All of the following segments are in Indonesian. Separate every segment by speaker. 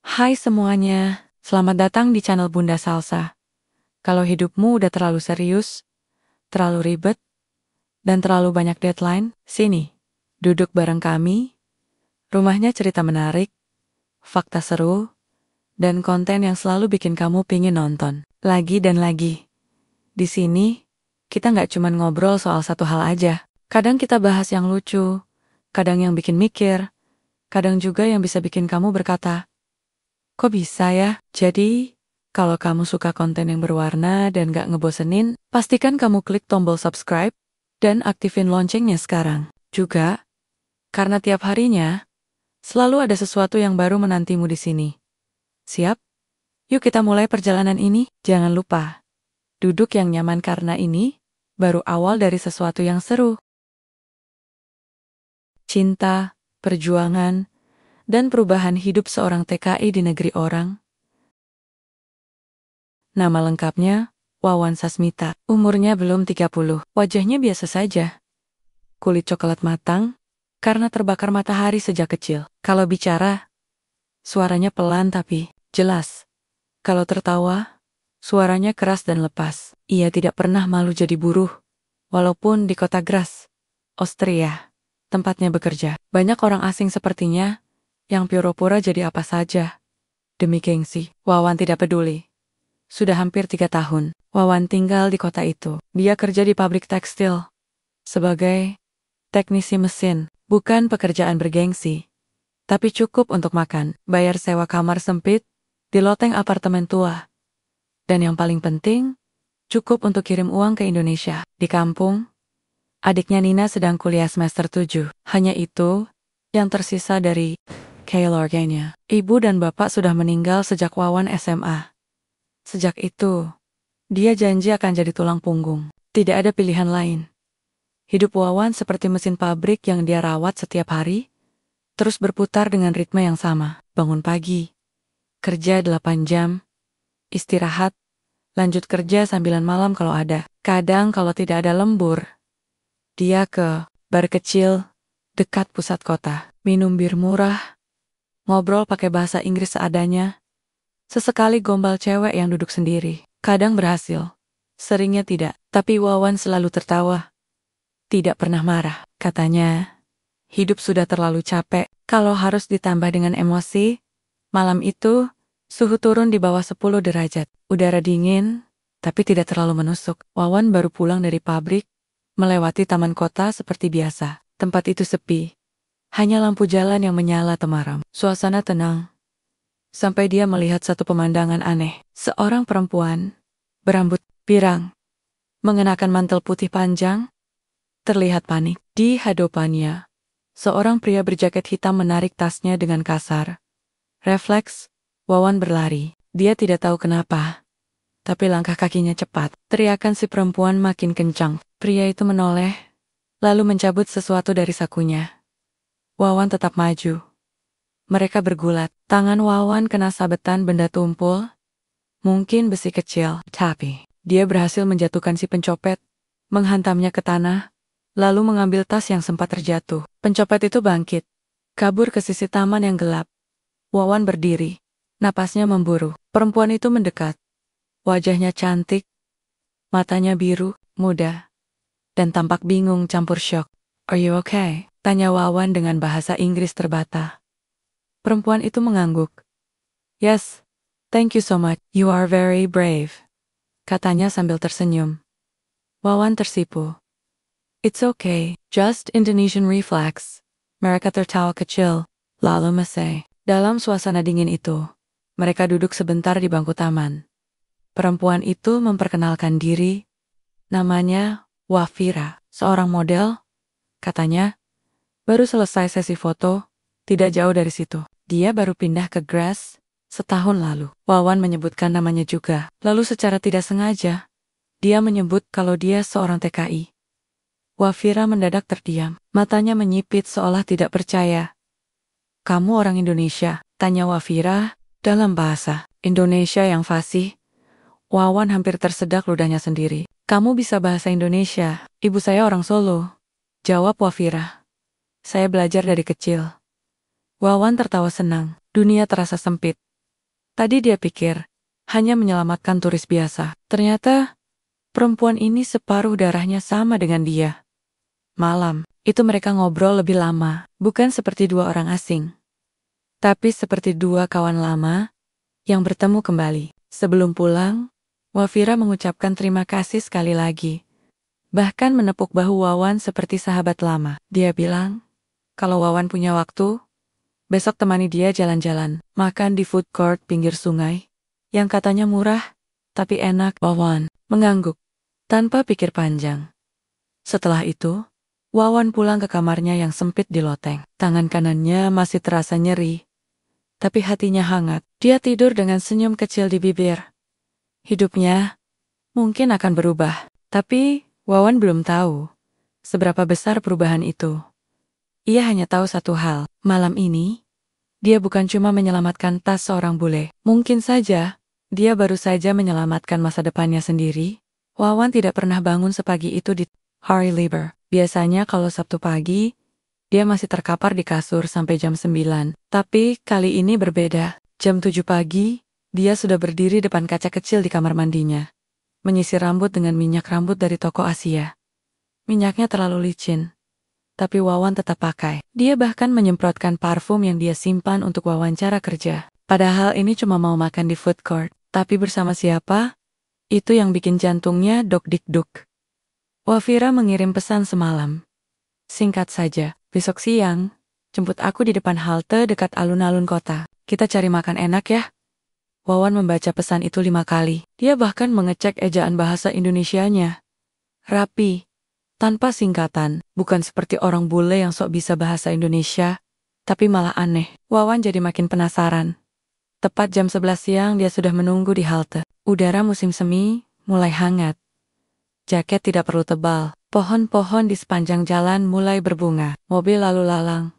Speaker 1: Hai semuanya, selamat datang di channel Bunda Salsa. Kalau hidupmu udah terlalu serius, terlalu ribet, dan terlalu banyak deadline, sini, duduk bareng kami. Rumahnya cerita menarik, fakta seru, dan konten yang selalu bikin kamu pingin nonton lagi dan lagi. Di sini, kita nggak cuma ngobrol soal satu hal aja. Kadang kita bahas yang lucu, kadang yang bikin mikir, kadang juga yang bisa bikin kamu berkata, kok bisa ya? Jadi, kalau kamu suka konten yang berwarna dan gak ngebosenin, pastikan kamu klik tombol subscribe dan aktifin loncengnya sekarang. Juga, karena tiap harinya, selalu ada sesuatu yang baru menantimu di sini. Siap? Yuk kita mulai perjalanan ini. Jangan lupa, duduk yang nyaman karena ini baru awal dari sesuatu yang seru. Cinta, perjuangan, dan perubahan hidup seorang TKI di negeri orang. Nama lengkapnya, Wawan Sasmita. Umurnya belum 30. Wajahnya biasa saja. Kulit coklat matang, karena terbakar matahari sejak kecil. Kalau bicara, suaranya pelan tapi jelas. Kalau tertawa, suaranya keras dan lepas. Ia tidak pernah malu jadi buruh, walaupun di kota Graz, Austria, tempatnya bekerja. Banyak orang asing sepertinya, yang pura-pura jadi apa saja. Demi gengsi, Wawan tidak peduli. Sudah hampir 3 tahun, Wawan tinggal di kota itu. Dia kerja di pabrik tekstil. Sebagai teknisi mesin, bukan pekerjaan bergengsi. Tapi cukup untuk makan, bayar sewa kamar sempit, di loteng apartemen tua. Dan yang paling penting, cukup untuk kirim uang ke Indonesia. Di kampung, adiknya Nina sedang kuliah semester 7. Hanya itu yang tersisa dari keluarganya. Ibu dan bapak sudah meninggal sejak Wawan SMA. Sejak itu, dia janji akan jadi tulang punggung. Tidak ada pilihan lain. Hidup Wawan seperti mesin pabrik yang dia rawat setiap hari, terus berputar dengan ritme yang sama. Bangun pagi, kerja 8 jam, istirahat, lanjut kerja sambilan malam kalau ada. Kadang kalau tidak ada lembur, dia ke bar kecil dekat pusat kota, minum bir murah, ngobrol pakai bahasa Inggris seadanya. Sesekali gombal cewek yang duduk sendiri. Kadang berhasil, seringnya tidak. Tapi Wawan selalu tertawa. Tidak pernah marah. Katanya, hidup sudah terlalu capek. Kalau harus ditambah dengan emosi, malam itu, suhu turun di bawah 10 derajat. Udara dingin, tapi tidak terlalu menusuk. Wawan baru pulang dari pabrik, melewati taman kota seperti biasa. Tempat itu sepi. Hanya lampu jalan yang menyala temaram. Suasana tenang. Sampai dia melihat satu pemandangan aneh. Seorang perempuan, berambut pirang, mengenakan mantel putih panjang, terlihat panik. Di hadapannya, seorang pria berjaket hitam menarik tasnya dengan kasar. Refleks, Wawan berlari. Dia tidak tahu kenapa, tapi langkah kakinya cepat. Teriakan si perempuan makin kencang. Pria itu menoleh, lalu mencabut sesuatu dari sakunya. Wawan tetap maju. Mereka bergulat. Tangan Wawan kena sabetan benda tumpul, mungkin besi kecil. Tapi, dia berhasil menjatuhkan si pencopet, menghantamnya ke tanah, lalu mengambil tas yang sempat terjatuh. Pencopet itu bangkit, kabur ke sisi taman yang gelap. Wawan berdiri, napasnya memburu. Perempuan itu mendekat. Wajahnya cantik, matanya biru, muda, dan tampak bingung campur syok. "Are you okay?" tanya Wawan dengan bahasa Inggris terbata. Perempuan itu mengangguk. "Yes, thank you so much. You are very brave," katanya sambil tersenyum. Wawan tersipu. "It's okay, just Indonesian reflex." Mereka tertawa kecil, lalu mesej. Dalam suasana dingin itu, mereka duduk sebentar di bangku taman. Perempuan itu memperkenalkan diri. Namanya Wafira, seorang model, katanya. Baru selesai sesi foto, tidak jauh dari situ. Dia baru pindah ke Graz setahun lalu. Wawan menyebutkan namanya juga. Lalu secara tidak sengaja, dia menyebut kalau dia seorang TKI. Wafira mendadak terdiam. Matanya menyipit seolah tidak percaya. "Kamu orang Indonesia?" tanya Wafira dalam bahasa Indonesia yang fasih. Wawan hampir tersedak ludahnya sendiri. "Kamu bisa bahasa Indonesia? Ibu saya orang Solo," jawab Wafira. "Saya belajar dari kecil." Wawan tertawa senang. Dunia terasa sempit. Tadi dia pikir hanya menyelamatkan turis biasa. Ternyata perempuan ini separuh darahnya sama dengan dia. Malam itu mereka ngobrol lebih lama, bukan seperti dua orang asing, tapi seperti dua kawan lama yang bertemu kembali. Sebelum pulang, Wafira mengucapkan terima kasih sekali lagi. Bahkan menepuk bahu Wawan seperti sahabat lama. Dia bilang, kalau Wawan punya waktu, besok temani dia jalan-jalan, makan di food court pinggir sungai, yang katanya murah, tapi enak. Wawan mengangguk, tanpa pikir panjang. Setelah itu, Wawan pulang ke kamarnya yang sempit di loteng. Tangan kanannya masih terasa nyeri, tapi hatinya hangat. Dia tidur dengan senyum kecil di bibir. Hidupnya mungkin akan berubah, tapi Wawan belum tahu seberapa besar perubahan itu. Ia hanya tahu satu hal, malam ini, dia bukan cuma menyelamatkan tas seorang bule. Mungkin saja, dia baru saja menyelamatkan masa depannya sendiri. Wawan tidak pernah bangun sepagi itu di hari libur. Biasanya kalau Sabtu pagi, dia masih terkapar di kasur sampai jam 9. Tapi kali ini berbeda. Jam 7 pagi, dia sudah berdiri depan kaca kecil di kamar mandinya, menyisir rambut dengan minyak rambut dari toko Asia. Minyaknya terlalu licin, tapi Wawan tetap pakai. Dia bahkan menyemprotkan parfum yang dia simpan untuk wawancara kerja. Padahal ini cuma mau makan di food court. Tapi bersama siapa? Itu yang bikin jantungnya dok-dik-duk. Wafira mengirim pesan semalam. Singkat saja, besok siang, jemput aku di depan halte dekat alun-alun kota. Kita cari makan enak ya. Wawan membaca pesan itu 5 kali. Dia bahkan mengecek ejaan bahasa Indonesianya. Rapi, tanpa singkatan, bukan seperti orang bule yang sok bisa bahasa Indonesia, tapi malah aneh. Wawan jadi makin penasaran. Tepat jam 11 siang dia sudah menunggu di halte. Udara musim semi mulai hangat. Jaket tidak perlu tebal. Pohon-pohon di sepanjang jalan mulai berbunga. Mobil lalu lalang.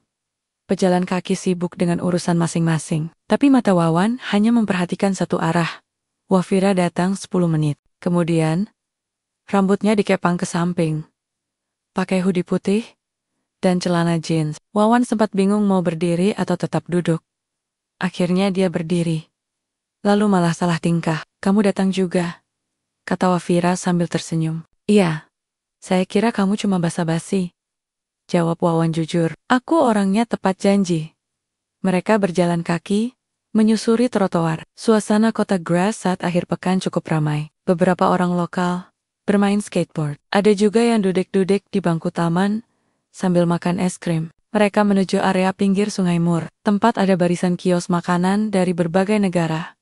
Speaker 1: Pejalan kaki sibuk dengan urusan masing-masing. Tapi mata Wawan hanya memperhatikan satu arah. Wafira datang 10 menit. Kemudian, rambutnya dikepang ke samping. Pakai hoodie putih dan celana jeans. Wawan sempat bingung mau berdiri atau tetap duduk. Akhirnya dia berdiri. Lalu malah salah tingkah. Kamu datang juga, kata Wafira sambil tersenyum. Iya, saya kira kamu cuma basa-basi, jawab Wawan jujur. Aku orangnya tepat janji. Mereka berjalan kaki, menyusuri trotoar. Suasana kota Grass saat akhir pekan cukup ramai. Beberapa orang lokal bermain skateboard. Ada juga yang duduk-duduk di bangku taman sambil makan es krim. Mereka menuju area pinggir Sungai Mur, tempat ada barisan kios makanan dari berbagai negara.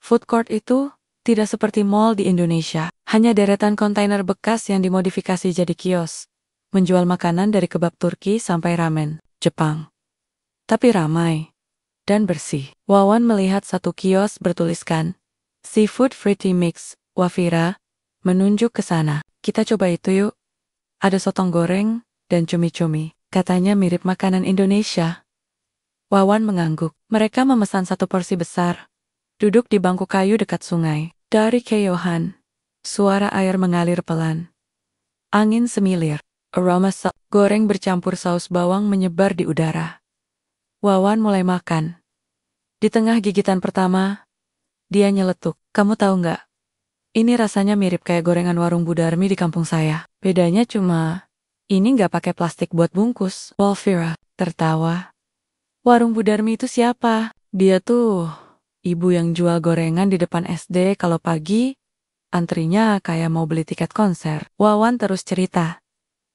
Speaker 1: Food court itu tidak seperti mall di Indonesia, hanya deretan kontainer bekas yang dimodifikasi jadi kios, menjual makanan dari kebab Turki sampai ramen Jepang. Tapi ramai dan bersih. Wawan melihat satu kios bertuliskan Seafood Fruity Mix. Wafira menunjuk ke sana. Kita coba itu yuk. Ada sotong goreng dan cumi-cumi. Katanya mirip makanan Indonesia. Wawan mengangguk. Mereka memesan satu porsi besar. Duduk di bangku kayu dekat sungai. Dari keyohan, suara air mengalir pelan. Angin semilir. Aroma goreng bercampur saus bawang menyebar di udara. Wawan mulai makan. Di tengah gigitan pertama, dia nyeletuk. Kamu tahu nggak? Ini rasanya mirip kayak gorengan warung Budarmi di kampung saya. Bedanya cuma, ini nggak pakai plastik buat bungkus. Wafira tertawa. Warung Budarmi itu siapa? Dia tuh ibu yang jual gorengan di depan SD kalau pagi, antrinya kayak mau beli tiket konser. Wawan terus cerita.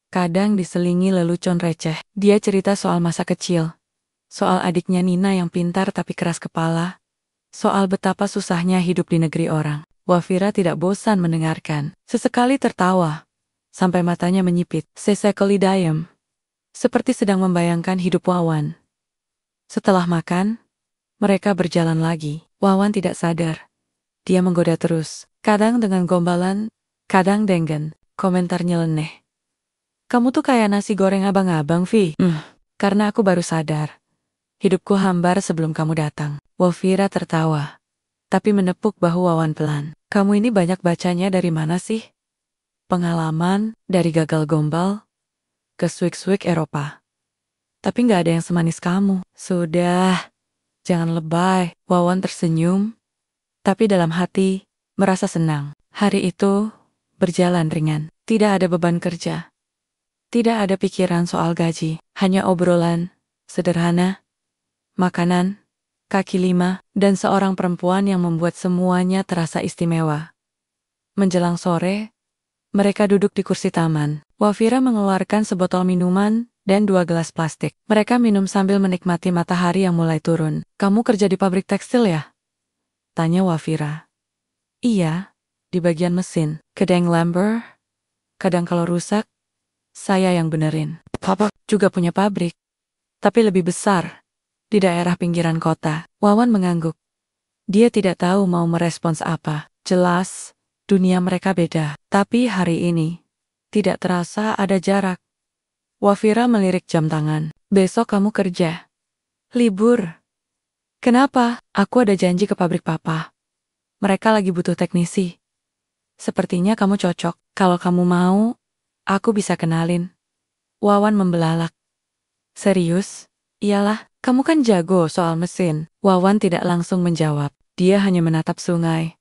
Speaker 1: Kadang diselingi lelucon receh. Dia cerita soal masa kecil. Soal adiknya Nina yang pintar tapi keras kepala. Soal betapa susahnya hidup di negeri orang. Wafira tidak bosan mendengarkan. Sesekali tertawa, sampai matanya menyipit. Sesekali diam, seperti sedang membayangkan hidup Wawan. Setelah makan, mereka berjalan lagi. Wawan tidak sadar. Dia menggoda terus. Kadang dengan gombalan, kadang dengan komentar nyeleneh. Kamu tuh kayak nasi goreng abang-abang, Vi. Karena aku baru sadar. Hidupku hambar sebelum kamu datang. Wafira tertawa, tapi menepuk bahu Wawan pelan. Kamu ini banyak bacanya dari mana sih? Pengalaman, dari gagal gombal, ke swik-swik Eropa. Tapi nggak ada yang semanis kamu. Sudah, Jangan lebay. Wawan tersenyum, tapi dalam hati merasa senang. Hari itu berjalan ringan. Tidak ada beban kerja. Tidak ada pikiran soal gaji. Hanya obrolan sederhana, makanan, kaki lima, dan seorang perempuan yang membuat semuanya terasa istimewa. Menjelang sore, mereka duduk di kursi taman. Wafira mengeluarkan sebotol minuman dan 2 gelas plastik. Mereka minum sambil menikmati matahari yang mulai turun. Kamu kerja di pabrik tekstil ya? Tanya Wafira. Iya, di bagian mesin. Kadang lamber, kadang kalau rusak, saya yang benerin. Papa juga punya pabrik, tapi lebih besar, di daerah pinggiran kota. Wawan mengangguk. Dia tidak tahu mau merespons apa. Jelas, dunia mereka beda. Tapi hari ini, tidak terasa ada jarak. Wafira melirik jam tangan. Besok kamu kerja. Libur. Kenapa? Aku ada janji ke pabrik papa. Mereka lagi butuh teknisi. Sepertinya kamu cocok. Kalau kamu mau, aku bisa kenalin. Wawan membelalak. Serius? Iyalah, kamu kan jago soal mesin. Wawan tidak langsung menjawab. Dia hanya menatap sungai.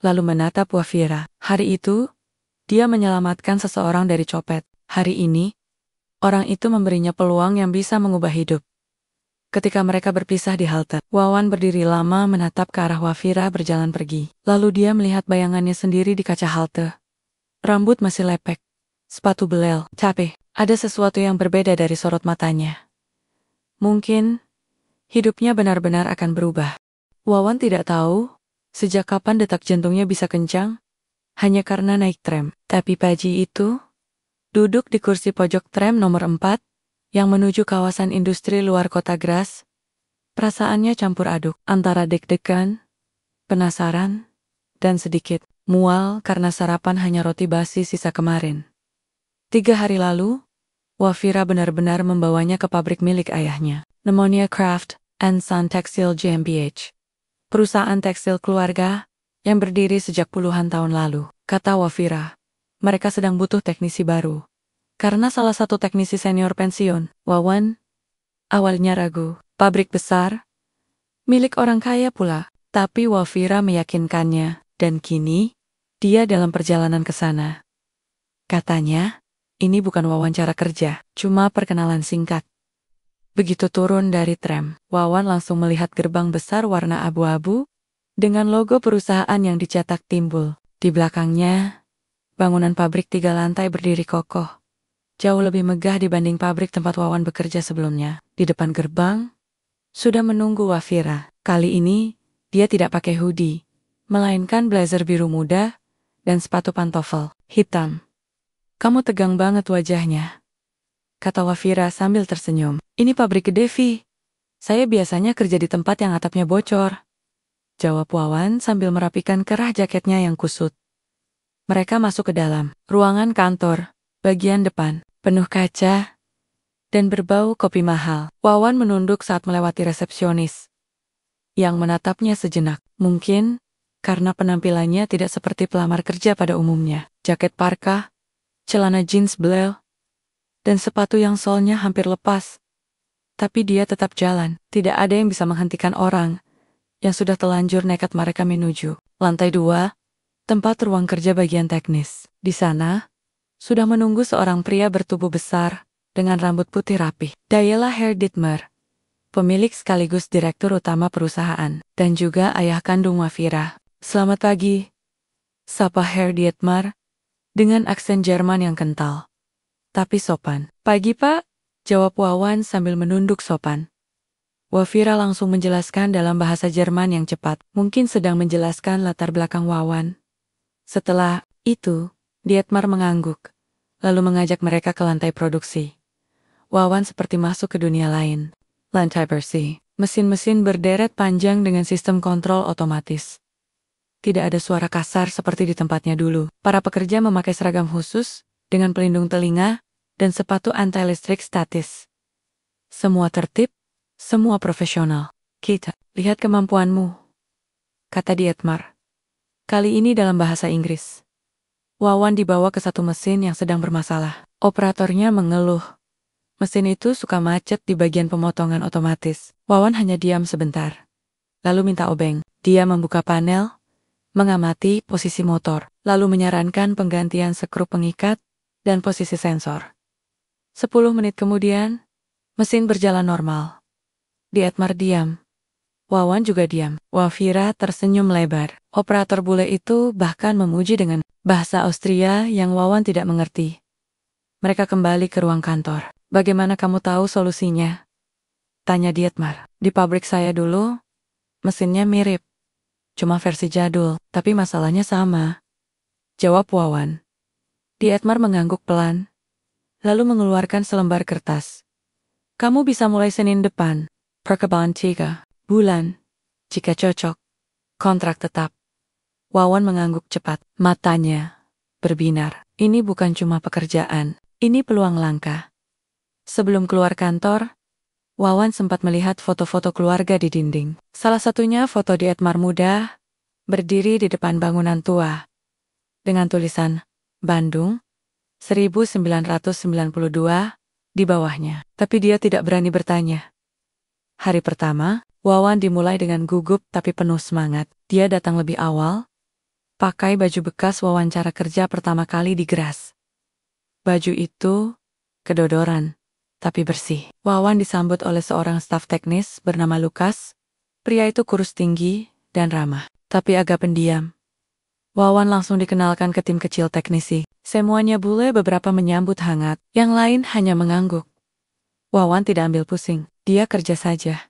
Speaker 1: Lalu menatap Wafira. Hari itu, dia menyelamatkan seseorang dari copet. Hari ini, orang itu memberinya peluang yang bisa mengubah hidup. Ketika mereka berpisah di halte, Wawan berdiri lama menatap ke arah Wafira berjalan pergi. Lalu dia melihat bayangannya sendiri di kaca halte. Rambut masih lepek, sepatu belel, tapi ada sesuatu yang berbeda dari sorot matanya. Mungkin, hidupnya benar-benar akan berubah. Wawan tidak tahu, sejak kapan detak jantungnya bisa kencang, hanya karena naik tram. Tapi pagi itu, duduk di kursi pojok tram nomor 4, yang menuju kawasan industri luar kota Graz, perasaannya campur aduk antara deg-degan, penasaran, dan sedikit mual karena sarapan hanya roti basi sisa kemarin. 3 hari lalu, Wafira benar-benar membawanya ke pabrik milik ayahnya, Pneumonia Craft and Son Textile GmbH. Perusahaan tekstil keluarga yang berdiri sejak puluhan tahun lalu. Kata Wafira, mereka sedang butuh teknisi baru. Karena salah satu teknisi senior pensiun. Wawan awalnya ragu. Pabrik besar, milik orang kaya pula. Tapi Wafira meyakinkannya, dan kini dia dalam perjalanan ke sana. Katanya, ini bukan wawancara kerja, cuma perkenalan singkat. Begitu turun dari tram, Wawan langsung melihat gerbang besar warna abu-abu dengan logo perusahaan yang dicetak timbul. Di belakangnya, bangunan pabrik 3 lantai berdiri kokoh. Jauh lebih megah dibanding pabrik tempat Wawan bekerja sebelumnya. Di depan gerbang, sudah menunggu Wafira. Kali ini, dia tidak pakai hoodie, melainkan blazer biru muda dan sepatu pantofel hitam. Kamu tegang banget wajahnya, kata Wafira sambil tersenyum. Ini pabrik gede, Vi. Saya biasanya kerja di tempat yang atapnya bocor. Jawab Wawan sambil merapikan kerah jaketnya yang kusut. Mereka masuk ke dalam ruangan kantor, bagian depan, penuh kaca, dan berbau kopi mahal. Wawan menunduk saat melewati resepsionis, yang menatapnya sejenak. Mungkin, karena penampilannya tidak seperti pelamar kerja pada umumnya. Jaket parka, celana jeans belel, dan sepatu yang solnya hampir lepas. Tapi dia tetap jalan. Tidak ada yang bisa menghentikan orang yang sudah telanjur nekat mereka menuju lantai 2, tempat ruang kerja bagian teknis. Di sana, sudah menunggu seorang pria bertubuh besar dengan rambut putih rapih. Dayela Herr Dietmar, pemilik sekaligus direktur utama perusahaan, dan juga ayah kandung Wafira. Selamat pagi, sapa Herr Dietmar dengan aksen Jerman yang kental, tapi sopan. Pagi, Pak, jawab Wawan sambil menunduk sopan. Wafira langsung menjelaskan dalam bahasa Jerman yang cepat, mungkin sedang menjelaskan latar belakang Wawan. Setelah itu, Dietmar mengangguk, lalu mengajak mereka ke lantai produksi. Wawan seperti masuk ke dunia lain. Lantai bersih, mesin-mesin berderet panjang dengan sistem kontrol otomatis. Tidak ada suara kasar seperti di tempatnya dulu. Para pekerja memakai seragam khusus, dengan pelindung telinga, dan sepatu anti-listrik statis. Semua tertib, semua profesional. Kita, lihat kemampuanmu, kata Dietmar. Kali ini dalam bahasa Inggris. Wawan dibawa ke satu mesin yang sedang bermasalah. Operatornya mengeluh, Mesin itu suka macet di bagian pemotongan otomatis. Wawan hanya diam sebentar. Lalu minta obeng. Dia membuka panel, mengamati posisi motor, lalu menyarankan penggantian skru pengikat dan posisi sensor. 10 menit kemudian, mesin berjalan normal. Dietmar diam. Wawan juga diam. Wafira tersenyum lebar. Operator bule itu bahkan memuji dengan bahasa Austria yang Wawan tidak mengerti. Mereka kembali ke ruang kantor. Bagaimana kamu tahu solusinya? Tanya Dietmar. Di pabrik saya dulu, mesinnya mirip. Cuma versi jadul, tapi masalahnya sama. Jawab Wawan. Dietmar mengangguk pelan, lalu mengeluarkan selembar kertas. Kamu bisa mulai Senin depan. Percobaan 3 bulan. Jika cocok, kontrak tetap. Wawan mengangguk cepat. Matanya berbinar. Ini bukan cuma pekerjaan, ini peluang langka. Sebelum keluar kantor, Wawan sempat melihat foto-foto keluarga di dinding. Salah satunya foto Dietmar muda, berdiri di depan bangunan tua. Dengan tulisan, Bandung, 1992, di bawahnya. Tapi dia tidak berani bertanya. Hari pertama, Wawan dimulai dengan gugup tapi penuh semangat. Dia datang lebih awal, pakai baju bekas wawancara kerja pertama kali di Gras. Baju itu kedodoran, tapi bersih. Wawan disambut oleh seorang staf teknis bernama Lukas. Pria itu kurus tinggi dan ramah, tapi agak pendiam. Wawan langsung dikenalkan ke tim kecil teknisi. Semuanya bule, beberapa menyambut hangat, yang lain hanya mengangguk. Wawan tidak ambil pusing, dia kerja saja.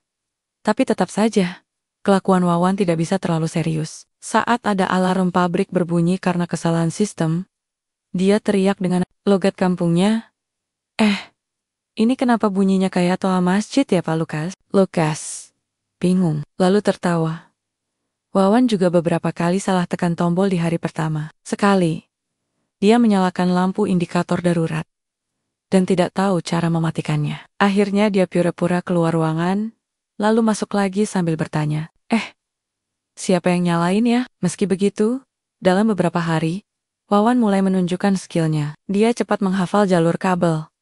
Speaker 1: Tapi tetap saja, kelakuan Wawan tidak bisa terlalu serius. Saat ada alarm pabrik berbunyi karena kesalahan sistem, dia teriak dengan logat kampungnya. Ini kenapa bunyinya kayak toa masjid ya Pak Lukas? Lukas bingung, lalu tertawa. Wawan juga beberapa kali salah tekan tombol di hari pertama. Sekali, dia menyalakan lampu indikator darurat dan tidak tahu cara mematikannya. Akhirnya dia pura-pura keluar ruangan, lalu masuk lagi sambil bertanya, siapa yang nyalain ya? Meski begitu, dalam beberapa hari, Wawan mulai menunjukkan skillnya. Dia cepat menghafal jalur kabel,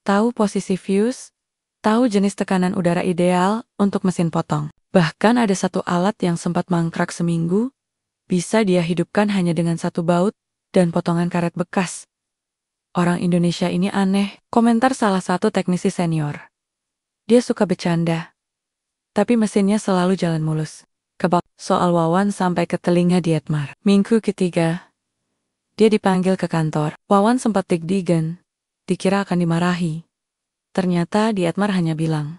Speaker 1: tahu posisi fuse, tahu jenis tekanan udara ideal untuk mesin potong. Bahkan ada satu alat yang sempat mangkrak seminggu, bisa dia hidupkan hanya dengan satu baut dan potongan karet bekas. Orang Indonesia ini aneh, komentar salah satu teknisi senior. Dia suka bercanda, tapi mesinnya selalu jalan mulus. Soal Wawan sampai ke telinga Dietmar. Minggu ketiga, dia dipanggil ke kantor. Wawan sempat dig-digan, dikira akan dimarahi. Ternyata Dietmar hanya bilang,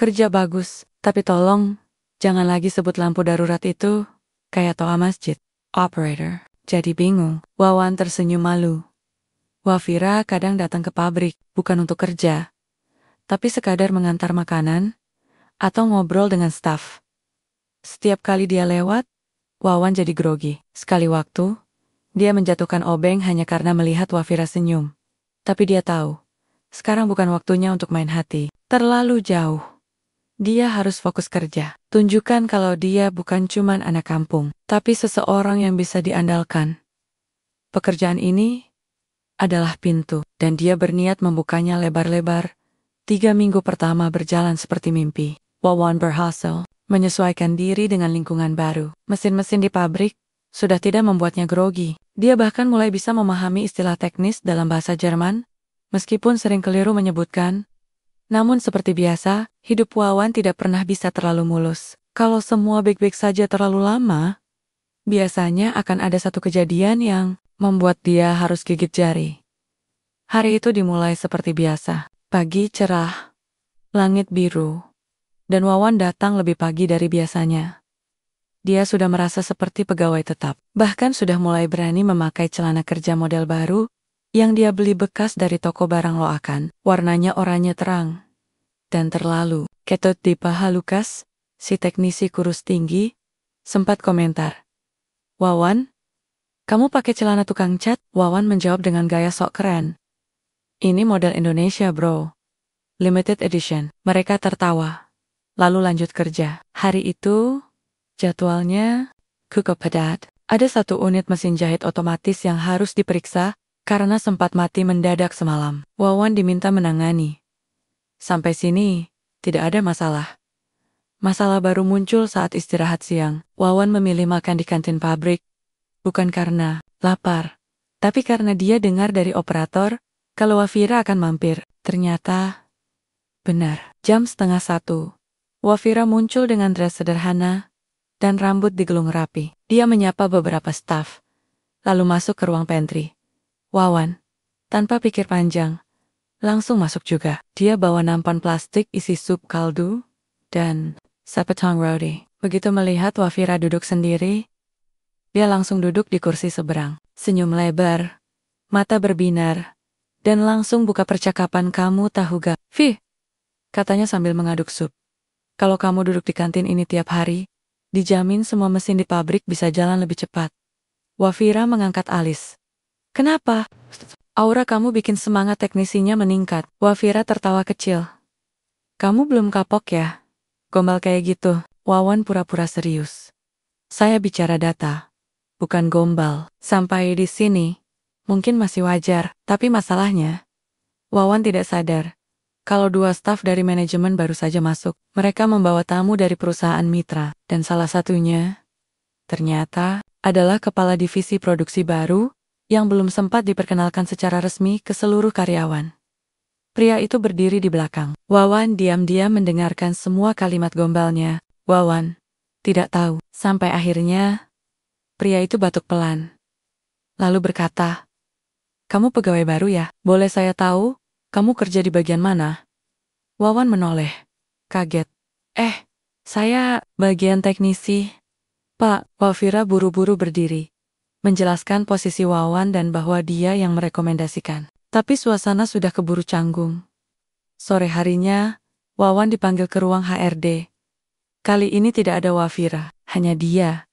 Speaker 1: kerja bagus, tapi tolong, jangan lagi sebut lampu darurat itu kayak toa masjid. Operator jadi bingung. Wawan tersenyum malu. Wafira kadang datang ke pabrik, bukan untuk kerja, tapi sekadar mengantar makanan atau ngobrol dengan staf. Setiap kali dia lewat, Wawan jadi grogi. Sekali waktu, dia menjatuhkan obeng hanya karena melihat Wafira senyum. Tapi dia tahu, sekarang bukan waktunya untuk main hati. Terlalu jauh. Dia harus fokus kerja. Tunjukkan kalau dia bukan cuman anak kampung, tapi seseorang yang bisa diandalkan. Pekerjaan ini adalah pintu, dan dia berniat membukanya lebar-lebar. 3 minggu pertama berjalan seperti mimpi. Wawan berhasil menyesuaikan diri dengan lingkungan baru. Mesin-mesin di pabrik sudah tidak membuatnya grogi. Dia bahkan mulai bisa memahami istilah teknis dalam bahasa Jerman, meskipun sering keliru menyebutkan. Namun seperti biasa, hidup Wawan tidak pernah bisa terlalu mulus. Kalau semua baik-baik saja terlalu lama, biasanya akan ada satu kejadian yang membuat dia harus gigit jari. Hari itu dimulai seperti biasa. Pagi cerah, langit biru, dan Wawan datang lebih pagi dari biasanya. Dia sudah merasa seperti pegawai tetap. Bahkan sudah mulai berani memakai celana kerja model baru yang dia beli bekas dari toko barang loakan. Warnanya oranye terang dan terlalu ketut di paha. Lukas, si teknisi kurus tinggi, sempat komentar. Wawan, kamu pakai celana tukang cat? Wawan menjawab dengan gaya sok keren. Ini model Indonesia bro. Limited edition. Mereka tertawa, lalu lanjut kerja. Hari itu, jadwalnya cukup padat. Ada satu unit mesin jahit otomatis yang harus diperiksa karena sempat mati mendadak semalam. Wawan diminta menangani. Sampai sini, tidak ada masalah. Masalah baru muncul saat istirahat siang. Wawan memilih makan di kantin pabrik, bukan karena lapar, tapi karena dia dengar dari operator kalau Wafira akan mampir. Ternyata, benar. Jam 12:30. Wafira muncul dengan dress sederhana dan rambut digulung rapi. Dia menyapa beberapa staf, lalu masuk ke ruang pantry. Wawan, tanpa pikir panjang, langsung masuk juga. Dia bawa nampan plastik isi sup kaldu dan sepotong roti. Begitu melihat Wafira duduk sendiri, dia langsung duduk di kursi seberang. Senyum lebar, mata berbinar, dan langsung buka percakapan. Kamu tahu gak, Vi? Katanya sambil mengaduk sup. Kalau kamu duduk di kantin ini tiap hari, dijamin semua mesin di pabrik bisa jalan lebih cepat. Wafira mengangkat alis. Kenapa? Aura kamu bikin semangat teknisinya meningkat. Wafira tertawa kecil. Kamu belum kapok ya? Gombal kayak gitu. Wawan pura-pura serius. Saya bicara data, bukan gombal. Sampai di sini, mungkin masih wajar. Tapi masalahnya, Wawan tidak sadar kalau dua staf dari manajemen baru saja masuk. Mereka membawa tamu dari perusahaan mitra, dan salah satunya, ternyata, adalah kepala divisi produksi baru yang belum sempat diperkenalkan secara resmi ke seluruh karyawan. Pria itu berdiri di belakang. Wawan diam-diam mendengarkan semua kalimat gombalnya. Wawan tidak tahu. Sampai akhirnya, pria itu batuk pelan. Lalu berkata, kamu pegawai baru ya? Boleh saya tahu, kamu kerja di bagian mana? Wawan menoleh, kaget. Saya bagian teknisi. Pak. Wafira buru-buru berdiri, menjelaskan posisi Wawan dan bahwa dia yang merekomendasikan. Tapi suasana sudah keburu canggung. Sore harinya, Wawan dipanggil ke ruang HRD. Kali ini tidak ada Wafira, hanya dia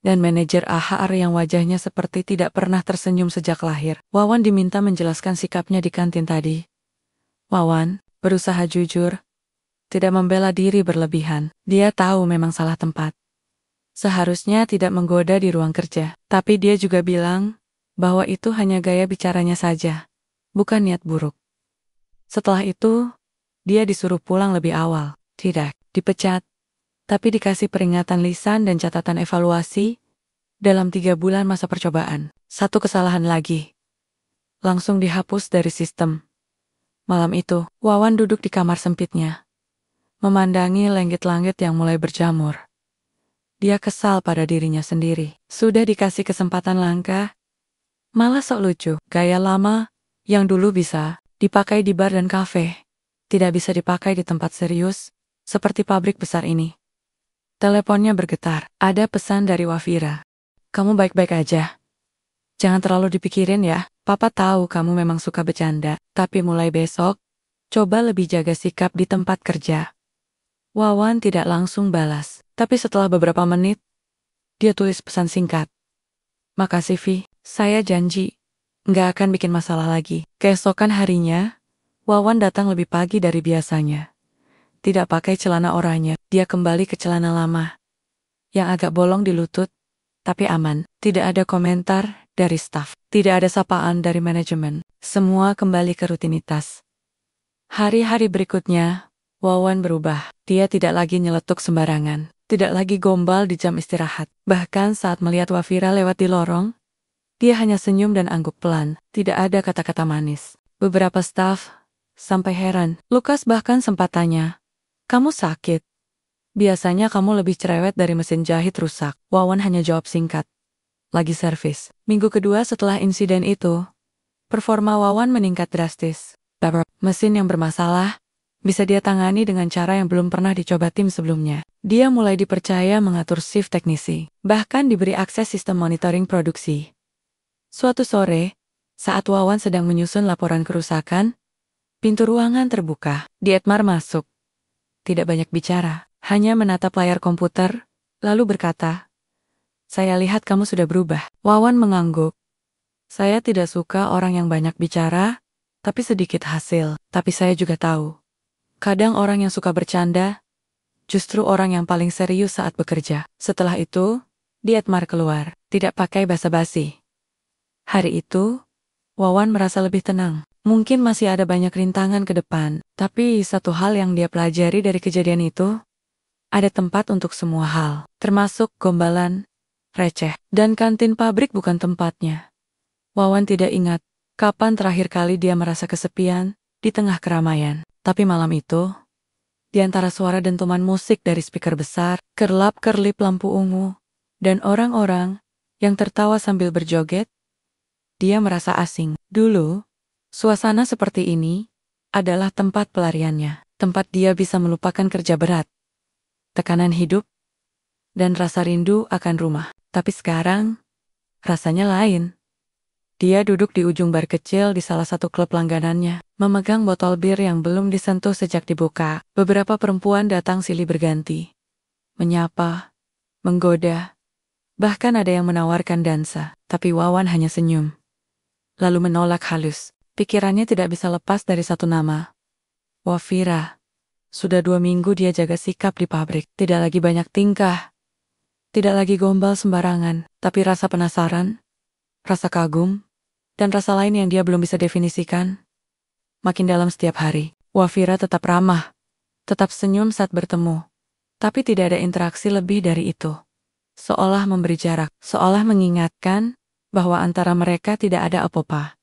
Speaker 1: dan manajer AHR yang wajahnya seperti tidak pernah tersenyum sejak lahir. Wawan diminta menjelaskan sikapnya di kantin tadi. Wawan berusaha jujur, tidak membela diri berlebihan. Dia tahu memang salah tempat. Seharusnya tidak menggoda di ruang kerja. Tapi dia juga bilang bahwa itu hanya gaya bicaranya saja, bukan niat buruk. Setelah itu, dia disuruh pulang lebih awal. Tidak dipecat, tapi dikasih peringatan lisan dan catatan evaluasi dalam 3 bulan masa percobaan. Satu kesalahan lagi, langsung dihapus dari sistem. Malam itu, Wawan duduk di kamar sempitnya, memandangi langit-langit yang mulai berjamur. Dia kesal pada dirinya sendiri. Sudah dikasih kesempatan langka, malah sok lucu. Gaya lama yang dulu bisa dipakai di bar dan kafe, tidak bisa dipakai di tempat serius seperti pabrik besar ini. Teleponnya bergetar. Ada pesan dari Wafira. Kamu baik-baik aja? Jangan terlalu dipikirin ya. Papa tahu kamu memang suka bercanda, tapi mulai besok, coba lebih jaga sikap di tempat kerja. Wawan tidak langsung balas, tapi setelah beberapa menit, dia tulis pesan singkat. Makasih Vi, saya janji, nggak akan bikin masalah lagi. Keesokan harinya, Wawan datang lebih pagi dari biasanya. Tidak pakai celana oranye, dia kembali ke celana lama, yang agak bolong di lutut, tapi aman. Tidak ada komentar dari staf, tidak ada sapaan dari manajemen. Semua kembali ke rutinitas. Hari-hari berikutnya, Wawan berubah. Dia tidak lagi nyeletuk sembarangan, tidak lagi gombal di jam istirahat. Bahkan saat melihat Wafira lewat di lorong, dia hanya senyum dan angguk pelan, tidak ada kata-kata manis. Beberapa staf sampai heran. Lukas bahkan sempat tanya, kamu sakit? Biasanya kamu lebih cerewet dari mesin jahit rusak. Wawan hanya jawab singkat, lagi servis. Minggu kedua setelah insiden itu, performa Wawan meningkat drastis. Mesin yang bermasalah bisa dia tangani dengan cara yang belum pernah dicoba tim sebelumnya. Dia mulai dipercaya mengatur shift teknisi, bahkan diberi akses sistem monitoring produksi. Suatu sore, saat Wawan sedang menyusun laporan kerusakan, pintu ruangan terbuka. Dietmar masuk. Tidak banyak bicara, hanya menatap layar komputer, lalu berkata, saya lihat kamu sudah berubah. Wawan mengangguk. Saya tidak suka orang yang banyak bicara, tapi sedikit hasil. Tapi saya juga tahu, kadang orang yang suka bercanda, justru orang yang paling serius saat bekerja. Setelah itu, Dietmar keluar, tidak pakai basa-basi. Hari itu, Wawan merasa lebih tenang. Mungkin masih ada banyak rintangan ke depan, tapi satu hal yang dia pelajari dari kejadian itu, ada tempat untuk semua hal, termasuk gombalan, receh, dan kantin pabrik bukan tempatnya. Wawan tidak ingat kapan terakhir kali dia merasa kesepian di tengah keramaian. Tapi malam itu, di antara suara dentuman musik dari speaker besar, kerlap-kerlip lampu ungu, dan orang-orang yang tertawa sambil berjoget, dia merasa asing. Dulu, suasana seperti ini adalah tempat pelariannya, tempat dia bisa melupakan kerja berat, tekanan hidup, dan rasa rindu akan rumah. Tapi sekarang, rasanya lain. Dia duduk di ujung bar kecil di salah satu klub langganannya, memegang botol bir yang belum disentuh sejak dibuka. Beberapa perempuan datang silih berganti, menyapa, menggoda, bahkan ada yang menawarkan dansa. Tapi Wawan hanya senyum, lalu menolak halus. Pikirannya tidak bisa lepas dari satu nama, Wafira. Sudah 2 minggu dia jaga sikap di pabrik, tidak lagi banyak tingkah, tidak lagi gombal sembarangan, tapi rasa penasaran, rasa kagum, dan rasa lain yang dia belum bisa definisikan, makin dalam setiap hari. Wafira tetap ramah, tetap senyum saat bertemu, tapi tidak ada interaksi lebih dari itu. Seolah memberi jarak, seolah mengingatkan bahwa antara mereka tidak ada apa-apa.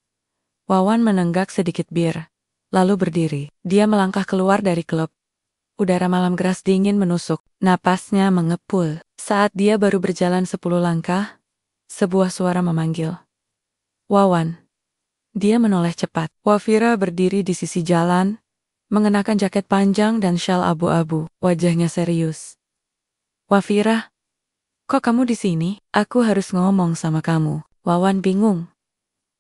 Speaker 1: Wawan menenggak sedikit bir, lalu berdiri. Dia melangkah keluar dari klub. Udara malam keras dingin menusuk, napasnya mengepul. Saat dia baru berjalan 10 langkah, sebuah suara memanggil. Wawan. Dia menoleh cepat. Wafira berdiri di sisi jalan, mengenakan jaket panjang dan syal abu-abu. Wajahnya serius. Wafira, kok kamu di sini? Aku harus ngomong sama kamu. Wawan bingung,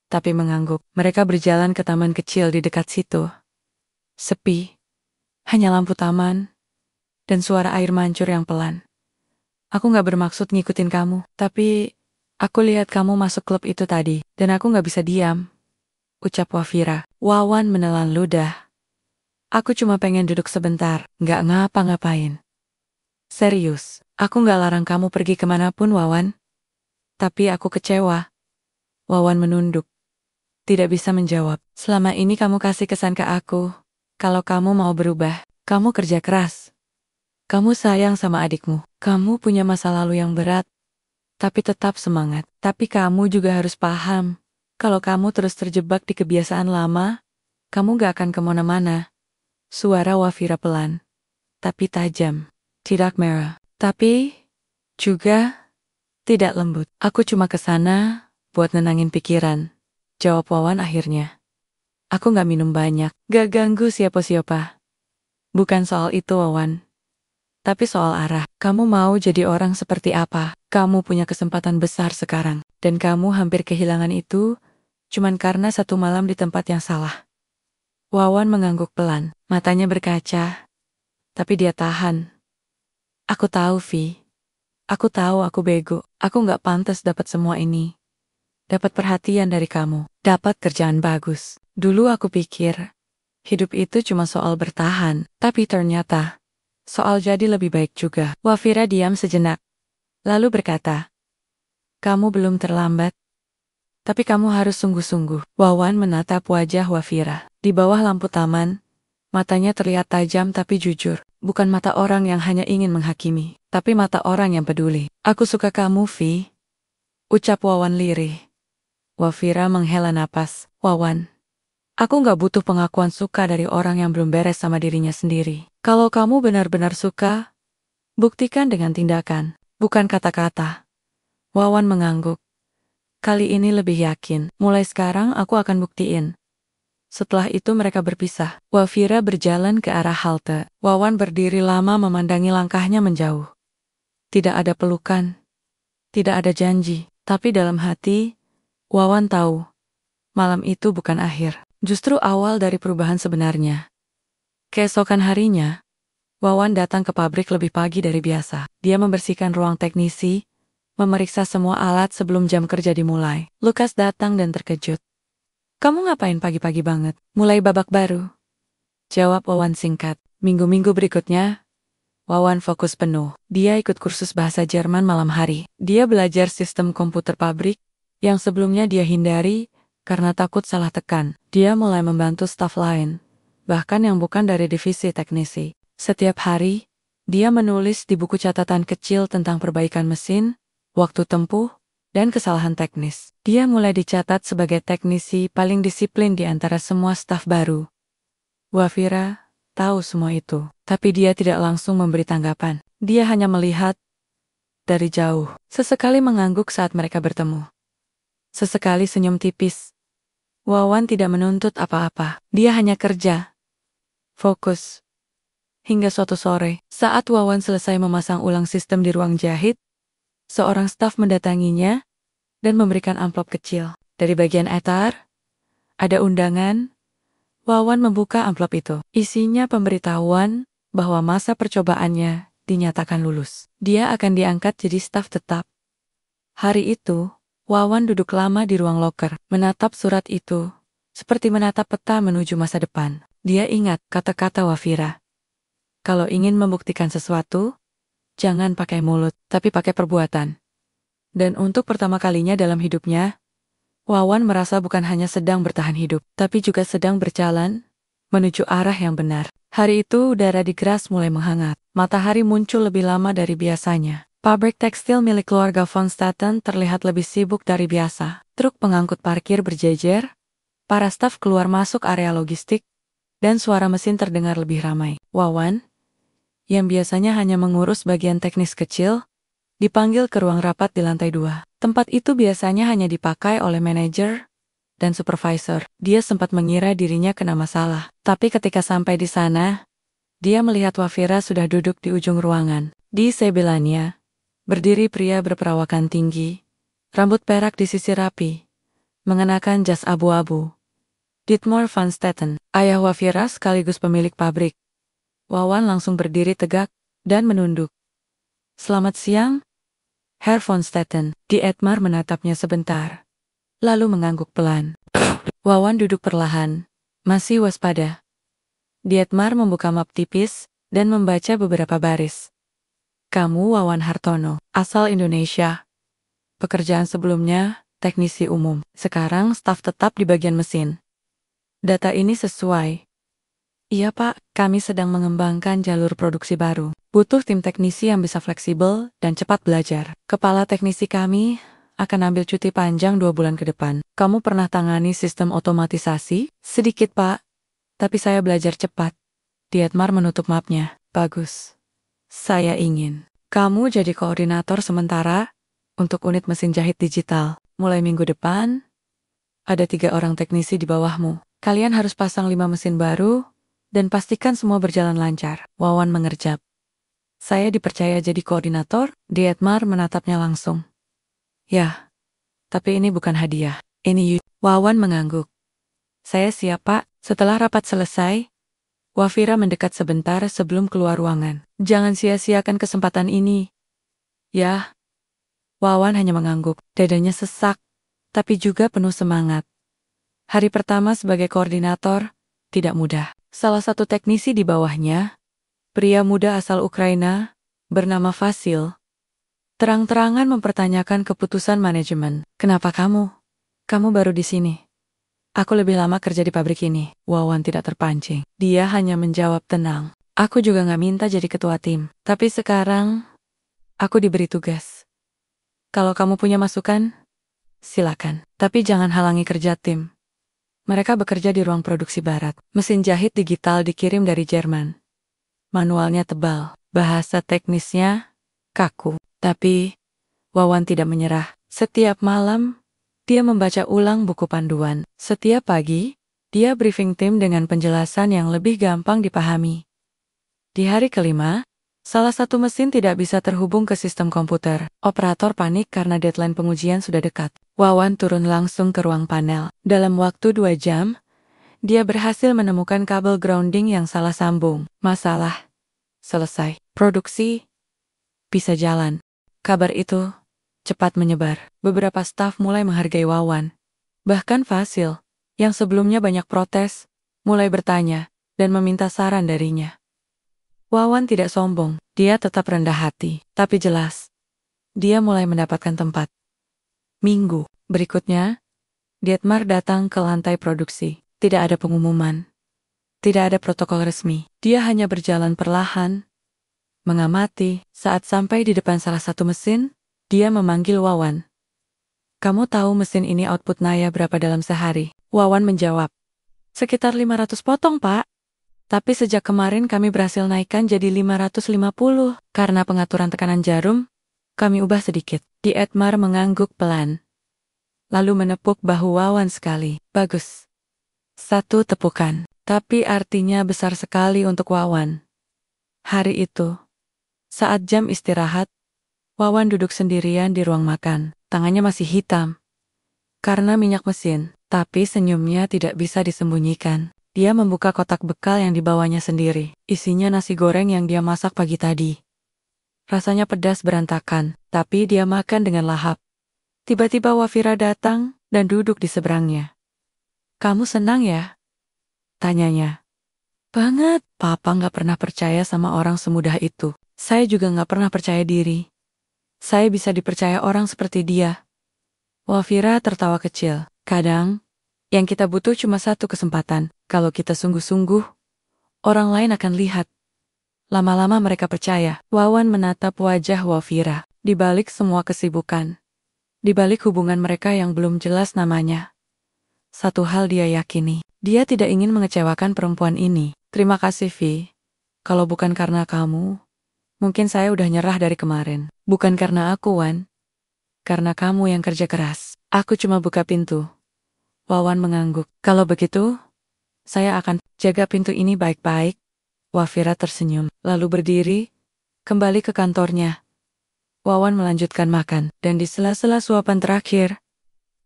Speaker 1: tapi mengangguk. Mereka berjalan ke taman kecil di dekat situ. Sepi, hanya lampu taman, dan suara air mancur yang pelan. Aku gak bermaksud ngikutin kamu, tapi aku lihat kamu masuk klub itu tadi, dan aku gak bisa diam, ucap Wafira. Wawan menelan ludah. Aku cuma pengen duduk sebentar, gak ngapa-ngapain. Serius, aku gak larang kamu pergi kemanapun, Wawan. Tapi aku kecewa. Wawan menunduk, tidak bisa menjawab. Selama ini kamu kasih kesan ke aku, kalau kamu mau berubah, kamu kerja keras. Kamu sayang sama adikmu, kamu punya masa lalu yang berat, tapi tetap semangat. Tapi kamu juga harus paham, kalau kamu terus terjebak di kebiasaan lama, kamu gak akan kemana-mana. Suara Wafira pelan, tapi tajam, tidak merah, tapi juga tidak lembut. Aku cuma kesana buat nenangin pikiran, jawab Wawan akhirnya. Aku gak minum banyak, gak ganggu siapa-siapa. Bukan soal itu, Wawan. Tapi soal arah. Kamu mau jadi orang seperti apa? Kamu punya kesempatan besar sekarang, dan kamu hampir kehilangan itu cuman karena satu malam di tempat yang salah. Wawan mengangguk pelan, matanya berkaca, tapi dia tahan. Aku tahu, Vi. Aku tahu aku bego. Aku gak pantas dapat semua ini. Dapat perhatian dari kamu, dapat kerjaan bagus. Dulu aku pikir, hidup itu cuma soal bertahan, tapi ternyata soal jadi lebih baik juga. Wafira diam sejenak, lalu berkata, kamu belum terlambat, tapi kamu harus sungguh-sungguh. Wawan menatap wajah Wafira. Di bawah lampu taman, matanya terlihat tajam tapi jujur. Bukan mata orang yang hanya ingin menghakimi, tapi mata orang yang peduli. Aku suka kamu, Vi, ucap Wawan lirih. Wafira menghela napas. Wawan, aku gak butuh pengakuan suka dari orang yang belum beres sama dirinya sendiri. Kalau kamu benar-benar suka, buktikan dengan tindakan, bukan kata-kata. Wawan mengangguk. Kali ini lebih yakin. Mulai sekarang aku akan buktiin. Setelah itu mereka berpisah. Wafira berjalan ke arah halte. Wawan berdiri lama memandangi langkahnya menjauh. Tidak ada pelukan, tidak ada janji, tapi dalam hati, Wawan tahu, malam itu bukan akhir, justru awal dari perubahan sebenarnya. Keesokan harinya, Wawan datang ke pabrik lebih pagi dari biasa. Dia membersihkan ruang teknisi, memeriksa semua alat sebelum jam kerja dimulai. Lukas datang dan terkejut. Kamu ngapain pagi-pagi banget? Mulai babak baru? Jawab Wawan singkat. Minggu-minggu berikutnya, Wawan fokus penuh. Dia ikut kursus bahasa Jerman malam hari. Dia belajar sistem komputer pabrik, yang sebelumnya dia hindari, karena takut salah tekan. Dia mulai membantu staf lain, bahkan yang bukan dari divisi teknisi. Setiap hari, dia menulis di buku catatan kecil tentang perbaikan mesin, waktu tempuh, dan kesalahan teknis. Dia mulai dicatat sebagai teknisi paling disiplin di antara semua staf baru. Wafira tahu semua itu, tapi dia tidak langsung memberi tanggapan. Dia hanya melihat dari jauh, sesekali mengangguk saat mereka bertemu. Sesekali senyum tipis. Wawan tidak menuntut apa-apa, dia hanya kerja. Fokus. Hingga suatu sore, saat Wawan selesai memasang ulang sistem di ruang jahit, seorang staf mendatanginya dan memberikan amplop kecil. Dari bagian etar, ada undangan. Wawan membuka amplop itu. Isinya pemberitahuan bahwa masa percobaannya dinyatakan lulus. Dia akan diangkat jadi staf tetap. Hari itu, Wawan duduk lama di ruang loker, menatap surat itu, seperti menatap peta menuju masa depan. Dia ingat kata-kata Wafira. Kalau ingin membuktikan sesuatu, jangan pakai mulut, tapi pakai perbuatan. Dan untuk pertama kalinya dalam hidupnya, Wawan merasa bukan hanya sedang bertahan hidup, tapi juga sedang berjalan menuju arah yang benar. Hari itu udara di Gras mulai menghangat. Matahari muncul lebih lama dari biasanya. Pabrik tekstil milik keluarga von Staten terlihat lebih sibuk dari biasa. Truk pengangkut parkir berjejer, para staf keluar masuk area logistik, dan suara mesin terdengar lebih ramai. Wawan, yang biasanya hanya mengurus bagian teknis kecil, dipanggil ke ruang rapat di lantai 2. Tempat itu biasanya hanya dipakai oleh manajer dan supervisor. Dia sempat mengira dirinya kena masalah. Tapi ketika sampai di sana, dia melihat Wafira sudah duduk di ujung ruangan. Di sebelahnya, berdiri pria berperawakan tinggi, rambut perak disisir rapi, mengenakan jas abu-abu. Dietmar van Staten, ayah Wafira sekaligus pemilik pabrik. Wawan langsung berdiri tegak dan menunduk. Selamat siang, Herr von Staten. Dietmar menatapnya sebentar, lalu mengangguk pelan. Wawan duduk perlahan, masih waspada. Dietmar membuka map tipis dan membaca beberapa baris. Kamu Wawan Hartono, asal Indonesia. Pekerjaan sebelumnya, teknisi umum. Sekarang staf tetap di bagian mesin. Data ini sesuai. Iya Pak, kami sedang mengembangkan jalur produksi baru. Butuh tim teknisi yang bisa fleksibel dan cepat belajar. Kepala teknisi kami akan ambil cuti panjang 2 bulan ke depan. Kamu pernah tangani sistem otomatisasi? Sedikit Pak, tapi saya belajar cepat. Dietmar menutup mapnya. Bagus. Saya ingin kamu jadi koordinator sementara untuk unit mesin jahit digital. Mulai minggu depan, ada 3 orang teknisi di bawahmu. Kalian harus pasang 5 mesin baru dan pastikan semua berjalan lancar. Wawan mengerjap. Saya dipercaya jadi koordinator? Dietmar menatapnya langsung. Ya, tapi ini bukan hadiah. Ini Wawan mengangguk. Saya siap Pak. Setelah rapat selesai, Wafira mendekat sebentar sebelum keluar ruangan. Jangan sia-siakan kesempatan ini. Ya. Wawan hanya mengangguk. Dadanya sesak, tapi juga penuh semangat. Hari pertama sebagai koordinator, tidak mudah. Salah satu teknisi di bawahnya, pria muda asal Ukraina, bernama Vasil, terang-terangan mempertanyakan keputusan manajemen. Kenapa kamu? Kamu baru di sini. Aku lebih lama kerja di pabrik ini. Wawan tidak terpancing. Dia hanya menjawab tenang. Aku juga gak minta jadi ketua tim. Tapi sekarang, aku diberi tugas. Kalau kamu punya masukan, silakan. Tapi jangan halangi kerja tim. Mereka bekerja di ruang produksi barat. Mesin jahit digital dikirim dari Jerman. Manualnya tebal, bahasa teknisnya kaku. Tapi, Wawan tidak menyerah. Setiap malam, dia membaca ulang buku panduan. Setiap pagi, dia briefing tim dengan penjelasan yang lebih gampang dipahami. Di hari kelima, salah satu mesin tidak bisa terhubung ke sistem komputer. Operator panik karena deadline pengujian sudah dekat. Wawan turun langsung ke ruang panel. Dalam waktu 2 jam, dia berhasil menemukan kabel grounding yang salah sambung. Masalah selesai. Produksi bisa jalan. Kabar itu cepat menyebar. Beberapa staf mulai menghargai Wawan. Bahkan Vasil, yang sebelumnya banyak protes, mulai bertanya dan meminta saran darinya. Wawan tidak sombong, dia tetap rendah hati. Tapi jelas, dia mulai mendapatkan tempat. Minggu berikutnya, Dietmar datang ke lantai produksi. Tidak ada pengumuman. Tidak ada protokol resmi. Dia hanya berjalan perlahan, mengamati. Saat sampai di depan salah satu mesin, dia memanggil Wawan. Kamu tahu mesin ini output Naya berapa dalam sehari? Wawan menjawab. Sekitar 500 potong, Pak. Tapi sejak kemarin kami berhasil naikkan jadi 550. Karena pengaturan tekanan jarum, kami ubah sedikit. Dietmar mengangguk pelan. Lalu menepuk bahu Wawan sekali. Bagus. Satu tepukan. Tapi artinya besar sekali untuk Wawan. Hari itu, saat jam istirahat, Wawan duduk sendirian di ruang makan. Tangannya masih hitam karena minyak mesin, tapi senyumnya tidak bisa disembunyikan. Dia membuka kotak bekal yang dibawanya sendiri. Isinya nasi goreng yang dia masak pagi tadi. Rasanya pedas berantakan, tapi dia makan dengan lahap. Tiba-tiba Wafira datang dan duduk di seberangnya. Kamu senang ya? Tanyanya. Banget, Papa nggak pernah percaya sama orang semudah itu. Saya juga nggak pernah percaya diri. Saya bisa dipercaya orang seperti dia. Wafira tertawa kecil. Kadang, yang kita butuh cuma satu kesempatan. Kalau kita sungguh-sungguh, orang lain akan lihat. Lama-lama mereka percaya. Wawan menatap wajah Wafira. Di balik semua kesibukan. Di balik hubungan mereka yang belum jelas namanya. Satu hal dia yakini. Dia tidak ingin mengecewakan perempuan ini. Terima kasih, Vi. Kalau bukan karena kamu, mungkin saya udah nyerah dari kemarin. Bukan karena aku, Wan. Karena kamu yang kerja keras. Aku cuma buka pintu. Wawan mengangguk. Kalau begitu, saya akan jaga pintu ini baik-baik. Wafira tersenyum, lalu berdiri, kembali ke kantornya. Wawan melanjutkan makan, dan di sela-sela suapan terakhir,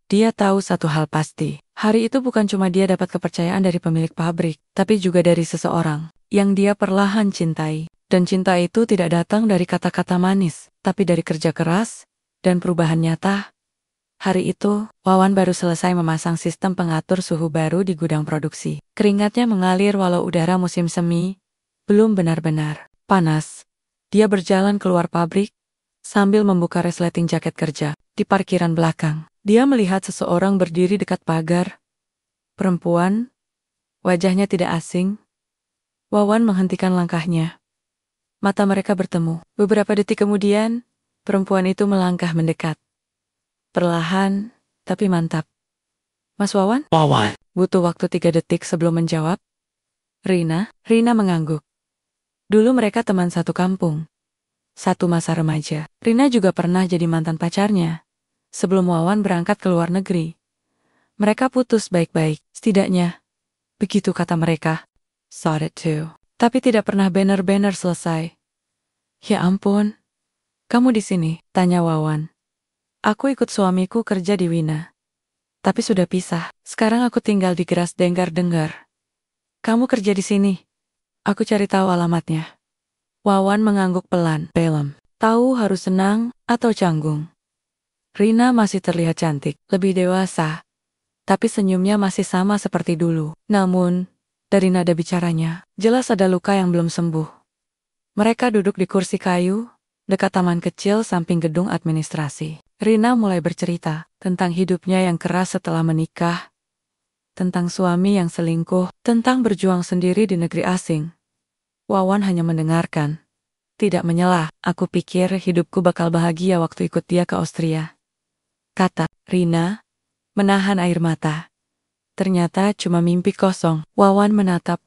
Speaker 1: dia tahu satu hal pasti. Hari itu bukan cuma dia dapat kepercayaan dari pemilik pabrik, tapi juga dari seseorang yang dia perlahan cintai. Dan cinta itu tidak datang dari kata-kata manis, tapi dari kerja keras dan perubahan nyata. Hari itu, Wawan baru selesai memasang sistem pengatur suhu baru di gudang produksi. Keringatnya mengalir walau udara musim semi belum benar-benar panas. Dia berjalan keluar pabrik sambil membuka resleting jaket kerja. Di parkiran belakang, dia melihat seseorang berdiri dekat pagar. Perempuan, wajahnya tidak asing. Wawan menghentikan langkahnya. Mata mereka bertemu. Beberapa detik kemudian, perempuan itu melangkah mendekat. Perlahan, tapi mantap. Mas Wawan?
Speaker 2: Wawan.
Speaker 1: Butuh waktu 3 detik sebelum menjawab. Rina mengangguk. Dulu mereka teman satu kampung. Satu masa remaja. Rina juga pernah jadi mantan pacarnya. Sebelum Wawan berangkat ke luar negeri. Mereka putus baik-baik, setidaknya. Begitu kata mereka. Saw it too. Tapi tidak pernah banner-banner selesai. Ya ampun. Kamu di sini? Tanya Wawan. Aku ikut suamiku kerja di Wina. Tapi sudah pisah. Sekarang aku tinggal di Geras Dengar-Dengar. Kamu kerja di sini? Aku cari tahu alamatnya. Wawan mengangguk pelan. Pelem. Tahu harus senang atau canggung. Rina masih terlihat cantik, lebih dewasa. Tapi senyumnya masih sama seperti dulu. Namun, dari nada bicaranya, jelas ada luka yang belum sembuh. Mereka duduk di kursi kayu, dekat taman kecil samping gedung administrasi. Rina mulai bercerita tentang hidupnya yang keras setelah menikah, tentang suami yang selingkuh, tentang berjuang sendiri di negeri asing. Wawan hanya mendengarkan, tidak menyela. Aku pikir hidupku bakal bahagia waktu ikut dia ke Austria, kata Rina, menahan air mata. Ternyata cuma mimpi kosong. Wawan menatap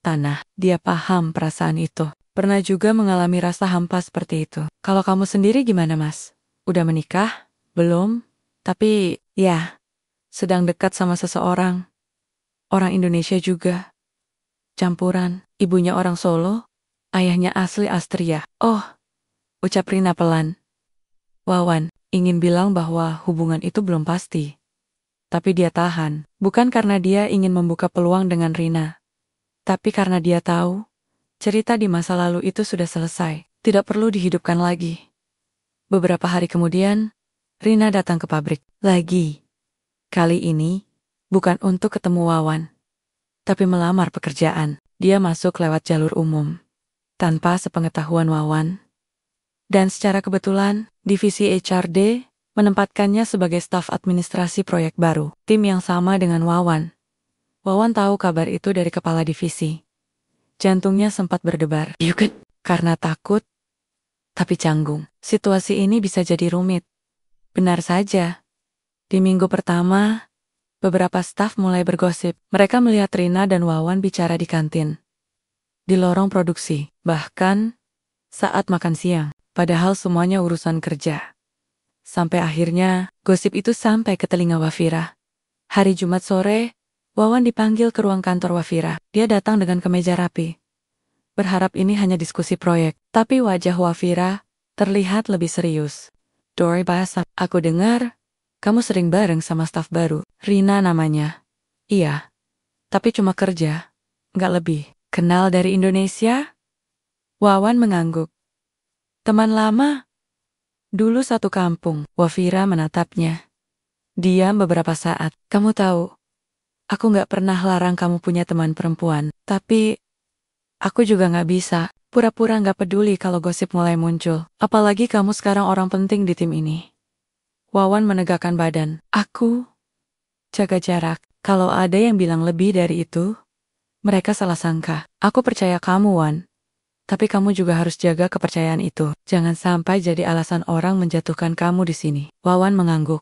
Speaker 1: tanah. Dia paham perasaan itu. Pernah juga mengalami rasa hampa seperti itu. Kalau kamu sendiri gimana, Mas? Udah menikah? Belum? Tapi, ya, sedang dekat sama seseorang. Orang Indonesia juga. Campuran. Ibunya orang Solo, ayahnya asli Austria. Oh, ucap Rina pelan. Wawan ingin bilang bahwa hubungan itu belum pasti. Tapi dia tahan, bukan karena dia ingin membuka peluang dengan Rina. Tapi karena dia tahu, cerita di masa lalu itu sudah selesai, tidak perlu dihidupkan lagi. Beberapa hari kemudian, Rina datang ke pabrik lagi. Kali ini, bukan untuk ketemu Wawan, tapi melamar pekerjaan. Dia masuk lewat jalur umum, tanpa sepengetahuan Wawan. Dan secara kebetulan, divisi HRD menempatkannya sebagai staf administrasi proyek baru, tim yang sama dengan Wawan. Wawan tahu kabar itu dari kepala divisi. Jantungnya sempat berdebar. Karena takut, tapi canggung. Situasi ini bisa jadi rumit. Benar saja. Di minggu pertama, beberapa staf mulai bergosip. Mereka melihat Rina dan Wawan bicara di kantin, di lorong produksi, bahkan saat makan siang. Padahal semuanya urusan kerja. Sampai akhirnya, gosip itu sampai ke telinga Wafira. Hari Jumat sore, Wawan dipanggil ke ruang kantor Wafira. Dia datang dengan kemeja rapi. Berharap ini hanya diskusi proyek, tapi wajah Wafira terlihat lebih serius. Dori bahasa, aku dengar kamu sering bareng sama staf baru. Rina namanya. Iya, tapi cuma kerja, nggak lebih. Kenal dari Indonesia? Wawan mengangguk. Teman lama? Dulu satu kampung. Wafira menatapnya. Diam beberapa saat. Kamu tahu, aku nggak pernah larang kamu punya teman perempuan, tapi aku juga nggak bisa pura-pura nggak peduli kalau gosip mulai muncul. Apalagi kamu sekarang orang penting di tim ini. Wawan menegakkan badan. Aku jaga jarak. Kalau ada yang bilang lebih dari itu, mereka salah sangka. Aku percaya kamu, Wan. Tapi kamu juga harus jaga kepercayaan itu. Jangan sampai jadi alasan orang menjatuhkan kamu di sini. Wawan mengangguk.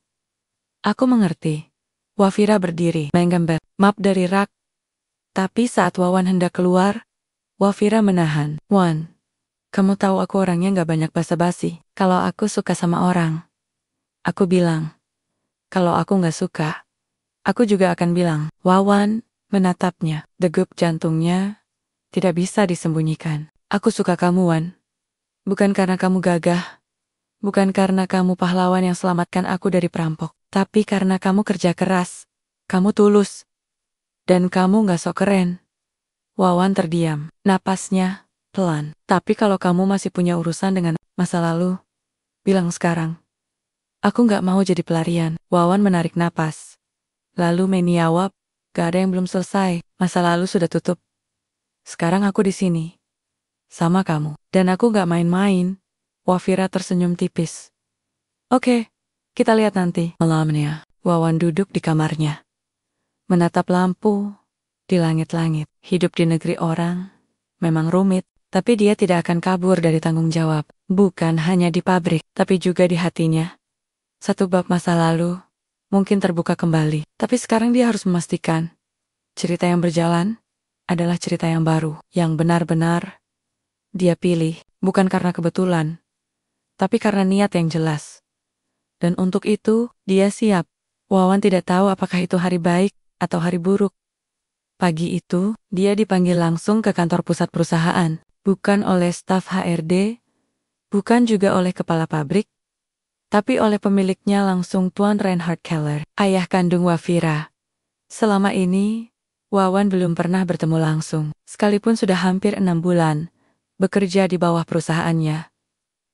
Speaker 1: Aku mengerti. Wafira berdiri, menggembet map dari rak. Tapi saat Wawan hendak keluar, Wafira menahan. Wan, kamu tahu aku orangnya nggak banyak basa-basi. Kalau aku suka sama orang, aku bilang. Kalau aku nggak suka, aku juga akan bilang. Wawan menatapnya. Degup jantungnya tidak bisa disembunyikan. Aku suka kamu, Wan. Bukan karena kamu gagah. Bukan karena kamu pahlawan yang selamatkan aku dari perampok. Tapi karena kamu kerja keras. Kamu tulus. Dan kamu nggak sok keren. Wawan terdiam. Napasnya pelan. Tapi kalau kamu masih punya urusan dengan masa lalu, bilang sekarang. Aku nggak mau jadi pelarian. Wawan menarik napas. Lalu menjawab, gak ada yang belum selesai. Masa lalu sudah tutup. Sekarang aku di sini. Sama kamu. Dan aku gak main-main. Wafira tersenyum tipis. Oke, kita lihat nanti. Malamnya, Wawan duduk di kamarnya. Menatap lampu di langit-langit. Hidup di negeri orang memang rumit, tapi dia tidak akan kabur dari tanggung jawab. Bukan hanya di pabrik, tapi juga di hatinya. Satu bab masa lalu mungkin terbuka kembali. Tapi sekarang dia harus memastikan cerita yang berjalan adalah cerita yang baru, yang benar-benar dia pilih, bukan karena kebetulan, tapi karena niat yang jelas. Dan untuk itu, dia siap. Wawan tidak tahu apakah itu hari baik atau hari buruk. Pagi itu, dia dipanggil langsung ke kantor pusat perusahaan, bukan oleh staf HRD, bukan juga oleh kepala pabrik, tapi oleh pemiliknya langsung Tuan Reinhard Keller, ayah kandung Wafira. Selama ini, Wawan belum pernah bertemu langsung, sekalipun sudah hampir 6 bulan bekerja di bawah perusahaannya.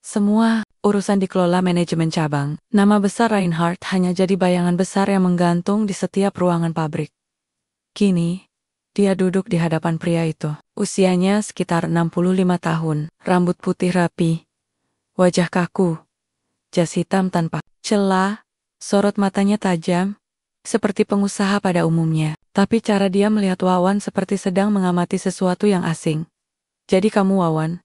Speaker 1: Semua urusan dikelola manajemen cabang. Nama besar Reinhard hanya jadi bayangan besar yang menggantung di setiap ruangan pabrik. Kini, dia duduk di hadapan pria itu. Usianya sekitar 65 tahun, rambut putih rapi, wajah kaku, jas hitam tanpa celah, sorot matanya tajam, seperti pengusaha pada umumnya. Tapi cara dia melihat Wawan seperti sedang mengamati sesuatu yang asing. Jadi kamu Wawan,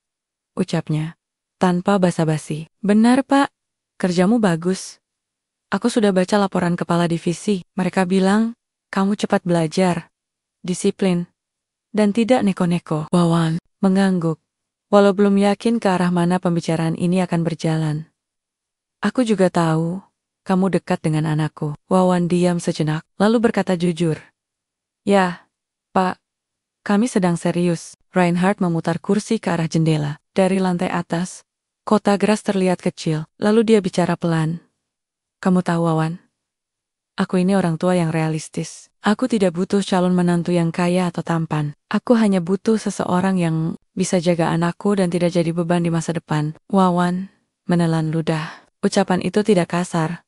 Speaker 1: ucapnya, tanpa basa-basi. Benar Pak, kerjamu bagus. Aku sudah baca laporan kepala divisi. Mereka bilang, kamu cepat belajar, disiplin, dan tidak neko-neko. Wawan mengangguk, walau belum yakin ke arah mana pembicaraan ini akan berjalan. Aku juga tahu, kamu dekat dengan anakku. Wawan diam sejenak, lalu berkata jujur. Ya, Pak, kami sedang serius. Reinhard memutar kursi ke arah jendela. Dari lantai atas, kota Gras terlihat kecil, lalu dia bicara pelan. Kamu tahu Wawan, aku ini orang tua yang realistis. Aku tidak butuh calon menantu yang kaya atau tampan. Aku hanya butuh seseorang yang bisa jaga anakku dan tidak jadi beban di masa depan. Wawan menelan ludah. Ucapan itu tidak kasar,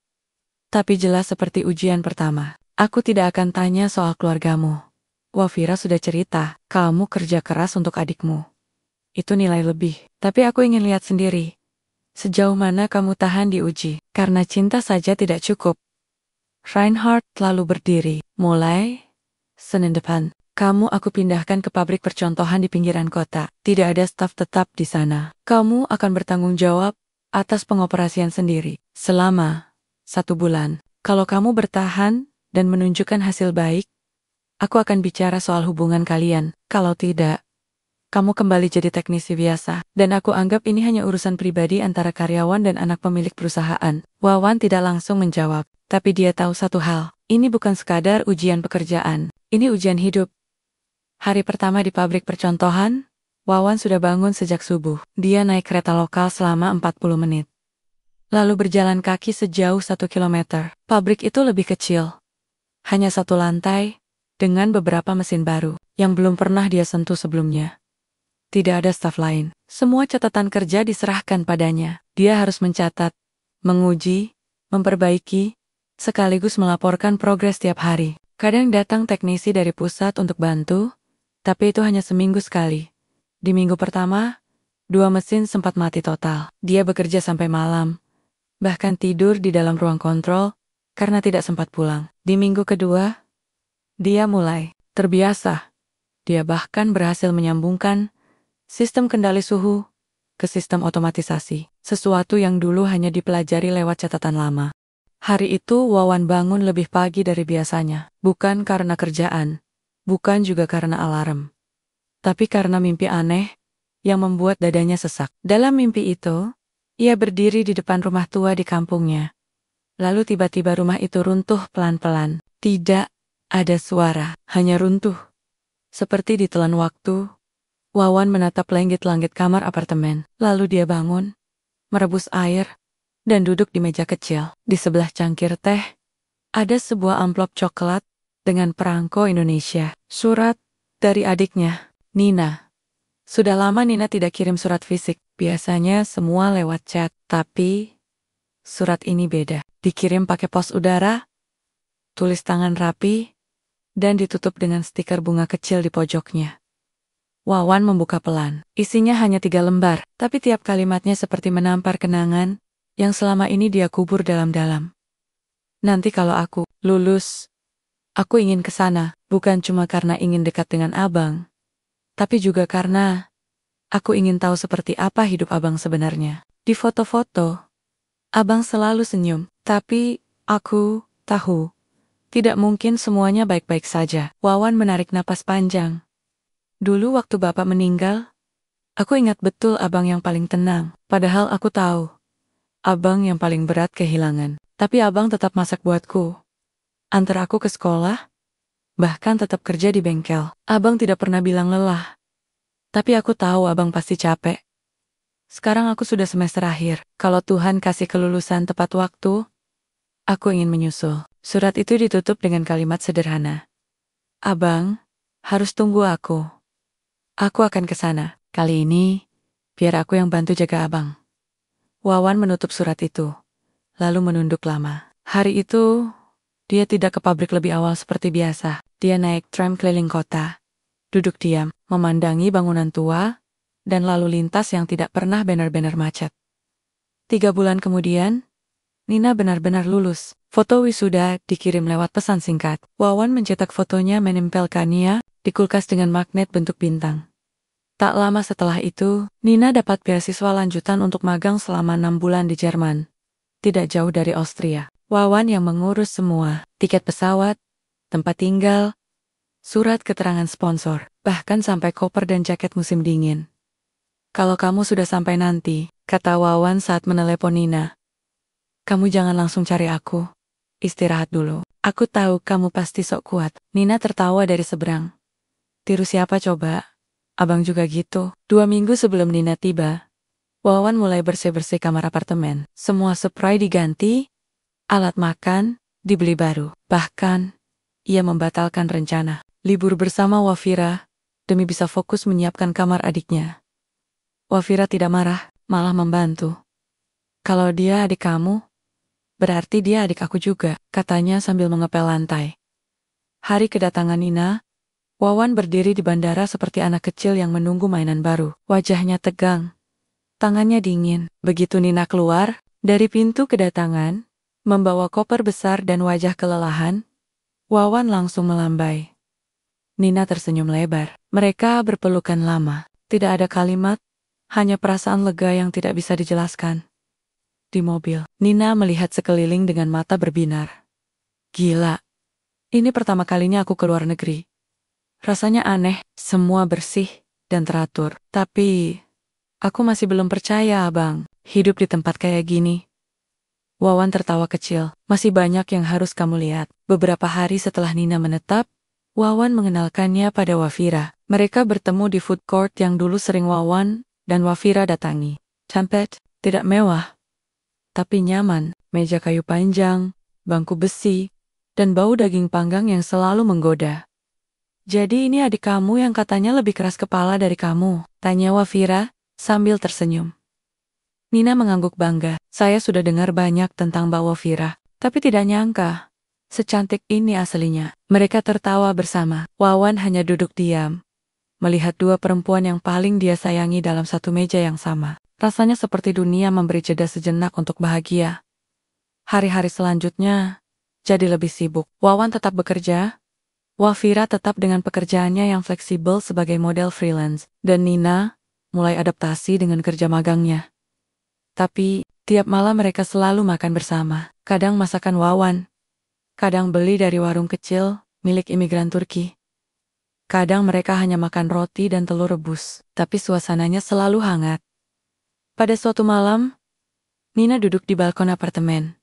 Speaker 1: tapi jelas seperti ujian pertama. Aku tidak akan tanya soal keluargamu. Wafira sudah cerita, kamu kerja keras untuk adikmu. Itu nilai lebih. Tapi aku ingin lihat sendiri. Sejauh mana kamu tahan diuji? Karena cinta saja tidak cukup. Reinhard lalu berdiri. Mulai Senin depan, aku pindahkan ke pabrik percontohan di pinggiran kota. Tidak ada staf tetap di sana. Kamu akan bertanggung jawab atas pengoperasian sendiri selama 1 bulan. Kalau kamu bertahan dan menunjukkan hasil baik, aku akan bicara soal hubungan kalian. Kalau tidak, kamu kembali jadi teknisi biasa. Dan aku anggap ini hanya urusan pribadi antara karyawan dan anak pemilik perusahaan. Wawan tidak langsung menjawab, tapi dia tahu satu hal. Ini bukan sekadar ujian pekerjaan. Ini ujian hidup. Hari pertama di pabrik percontohan, Wawan sudah bangun sejak subuh. Dia naik kereta lokal selama 40 menit. Lalu berjalan kaki sejauh 1 kilometer. Pabrik itu lebih kecil. Hanya 1 lantai, dengan beberapa mesin baru, yang belum pernah dia sentuh sebelumnya. Tidak ada staf lain. Semua catatan kerja diserahkan padanya. Dia harus mencatat, menguji, memperbaiki, sekaligus melaporkan progres tiap hari. Kadang datang teknisi dari pusat untuk bantu, tapi itu hanya seminggu sekali. Di minggu pertama, 2 mesin sempat mati total. Dia bekerja sampai malam, bahkan tidur di dalam ruang kontrol, karena tidak sempat pulang. Di minggu kedua, dia mulai terbiasa. Dia bahkan berhasil menyambungkan sistem kendali suhu ke sistem otomatisasi, sesuatu yang dulu hanya dipelajari lewat catatan lama. Hari itu Wawan bangun lebih pagi dari biasanya, bukan karena kerjaan, bukan juga karena alarm, tapi karena mimpi aneh yang membuat dadanya sesak. Dalam mimpi itu, ia berdiri di depan rumah tua di kampungnya. Lalu tiba-tiba rumah itu runtuh pelan-pelan. Tidak ada suara, hanya runtuh. Seperti ditelan waktu, Wawan menatap langit-langit kamar apartemen. Lalu dia bangun, merebus air, dan duduk di meja kecil. Di sebelah cangkir teh, ada sebuah amplop coklat dengan perangko Indonesia. Surat dari adiknya, Nina. Sudah lama Nina tidak kirim surat fisik. Biasanya semua lewat chat, tapi surat ini beda. Dikirim pakai pos udara, tulis tangan rapi, dan ditutup dengan stiker bunga kecil di pojoknya. Wawan membuka pelan. Isinya hanya 3 lembar, tapi tiap kalimatnya seperti menampar kenangan yang selama ini dia kubur dalam-dalam. Nanti kalau aku lulus, aku ingin ke sana, bukan cuma karena ingin dekat dengan abang, tapi juga karena aku ingin tahu seperti apa hidup abang sebenarnya. Di foto-foto, abang selalu senyum, tapi aku tahu tidak mungkin semuanya baik-baik saja. Wawan menarik napas panjang. Dulu waktu bapak meninggal, aku ingat betul abang yang paling tenang. Padahal aku tahu, abang yang paling berat kehilangan. Tapi abang tetap masak buatku. Antar aku ke sekolah, bahkan tetap kerja di bengkel. Abang tidak pernah bilang lelah. Tapi aku tahu abang pasti capek. Sekarang aku sudah semester akhir. Kalau Tuhan kasih kelulusan tepat waktu, aku ingin menyusul. Surat itu ditutup dengan kalimat sederhana. Abang, harus tunggu aku. Aku akan ke sana. Kali ini, biar aku yang bantu jaga abang. Wawan menutup surat itu, lalu menunduk lama. Hari itu, dia tidak ke pabrik lebih awal seperti biasa. Dia naik tram keliling kota, duduk diam, memandangi bangunan tua, dan lalu lintas yang tidak pernah benar-benar macet. 3 bulan kemudian, Nina benar-benar lulus. Foto wisuda dikirim lewat pesan singkat. Wawan mencetak fotonya menempelkannya di kulkas dengan magnet bentuk bintang. Tak lama setelah itu, Nina dapat beasiswa lanjutan untuk magang selama 6 bulan di Jerman. Tidak jauh dari Austria. Wawan yang mengurus semua, tiket pesawat, tempat tinggal, surat keterangan sponsor, bahkan sampai koper dan jaket musim dingin. Kalau kamu sudah sampai nanti, kata Wawan saat menelepon Nina, kamu jangan langsung cari aku. Istirahat dulu. Aku tahu kamu pasti sok kuat. Nina tertawa dari seberang. Tiru siapa coba? Abang juga gitu. 2 minggu sebelum Nina tiba, Wawan mulai bersih-bersih kamar apartemen. Semua spray diganti, alat makan dibeli baru. Bahkan, ia membatalkan rencana libur bersama Wafira demi bisa fokus menyiapkan kamar adiknya. Wafira tidak marah, malah membantu. Kalau dia adik kamu, berarti dia adik aku juga, katanya sambil mengepel lantai. Hari kedatangan Nina, Wawan berdiri di bandara seperti anak kecil yang menunggu mainan baru. Wajahnya tegang, Tangannya dingin. Begitu Nina keluar dari pintu kedatangan, membawa koper besar dan wajah kelelahan, Wawan langsung melambai. Nina tersenyum lebar. Mereka berpelukan lama. Tidak ada kalimat, hanya perasaan lega yang tidak bisa dijelaskan. Di mobil, Nina melihat sekeliling dengan mata berbinar. Gila. Ini pertama kalinya aku ke luar negeri. Rasanya aneh, semua bersih dan teratur. Tapi aku masih belum percaya, Abang, hidup di tempat kayak gini. Wawan tertawa kecil. Masih banyak yang harus kamu lihat. Beberapa hari setelah Nina menetap, Wawan mengenalkannya pada Wafira. Mereka bertemu di food court yang dulu sering Wawan dan Wafira datangi. Tempat tidak mewah, tapi nyaman. Meja kayu panjang, bangku besi, dan bau daging panggang yang selalu menggoda. Jadi ini adik kamu yang katanya lebih keras kepala dari kamu? Tanya Wafira sambil tersenyum. Nina mengangguk bangga. Saya sudah dengar banyak tentang Mbak Wafira, tapi tidak nyangka secantik ini aslinya. Mereka tertawa bersama. Wawan hanya duduk diam, melihat dua perempuan yang paling dia sayangi dalam satu meja yang sama. Rasanya seperti dunia memberi jeda sejenak untuk bahagia. Hari-hari selanjutnya jadi lebih sibuk. Wawan tetap bekerja, Wafira tetap dengan pekerjaannya yang fleksibel sebagai model freelance, dan Nina mulai adaptasi dengan kerja magangnya. Tapi tiap malam mereka selalu makan bersama. Kadang masakan Wawan, kadang beli dari warung kecil milik imigran Turki. Kadang mereka hanya makan roti dan telur rebus, tapi suasananya selalu hangat. Pada suatu malam, Nina duduk di balkon apartemen,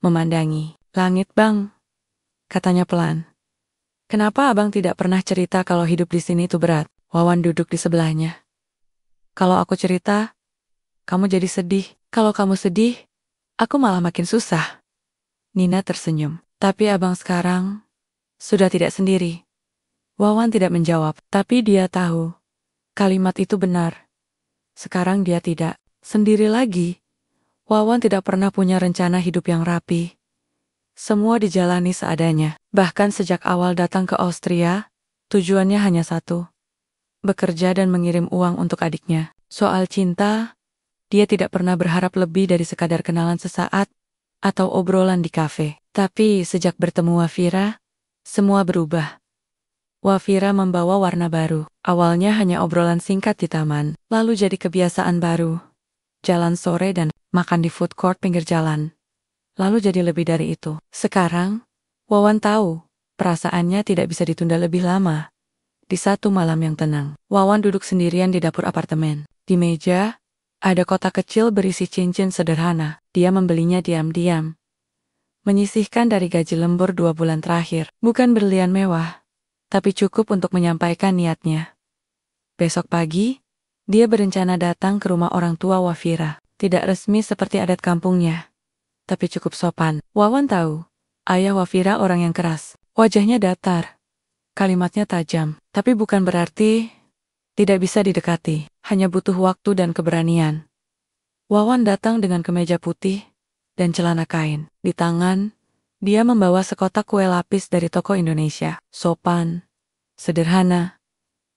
Speaker 1: memandangi langit. Bang, katanya pelan. Kenapa abang tidak pernah cerita kalau hidup di sini itu berat? Wawan duduk di sebelahnya. Kalau aku cerita, kamu jadi sedih. Kalau kamu sedih, aku malah makin susah. Nina tersenyum. Tapi abang sekarang sudah tidak sendiri. Wawan tidak menjawab, tapi dia tahu kalimat itu benar. Sekarang dia tidak sendiri lagi. Wawan tidak pernah punya rencana hidup yang rapi. Semua dijalani seadanya. Bahkan sejak awal datang ke Austria, tujuannya hanya satu: bekerja dan mengirim uang untuk adiknya. Soal cinta, dia tidak pernah berharap lebih dari sekadar kenalan sesaat atau obrolan di kafe. Tapi sejak bertemu Wafira, semua berubah. Wafira membawa warna baru. Awalnya hanya obrolan singkat di taman, lalu jadi kebiasaan baru. Jalan sore dan makan di food court pinggir jalan. Lalu jadi lebih dari itu. Sekarang, Wawan tahu perasaannya tidak bisa ditunda lebih lama. Di satu malam yang tenang, Wawan duduk sendirian di dapur apartemen. Di meja, ada kotak kecil berisi cincin sederhana. Dia membelinya diam-diam, menyisihkan dari gaji lembur 2 bulan terakhir. Bukan berlian mewah, tapi cukup untuk menyampaikan niatnya. Besok pagi, dia berencana datang ke rumah orang tua Wafira. Tidak resmi seperti adat kampungnya, tapi cukup sopan. Wawan tahu, ayah Wafira orang yang keras. Wajahnya datar, kalimatnya tajam, tapi bukan berarti tidak bisa didekati. Hanya butuh waktu dan keberanian. Wawan datang dengan kemeja putih dan celana kain. Di tangan, dia membawa sekotak kue lapis dari toko Indonesia. Sopan, sederhana,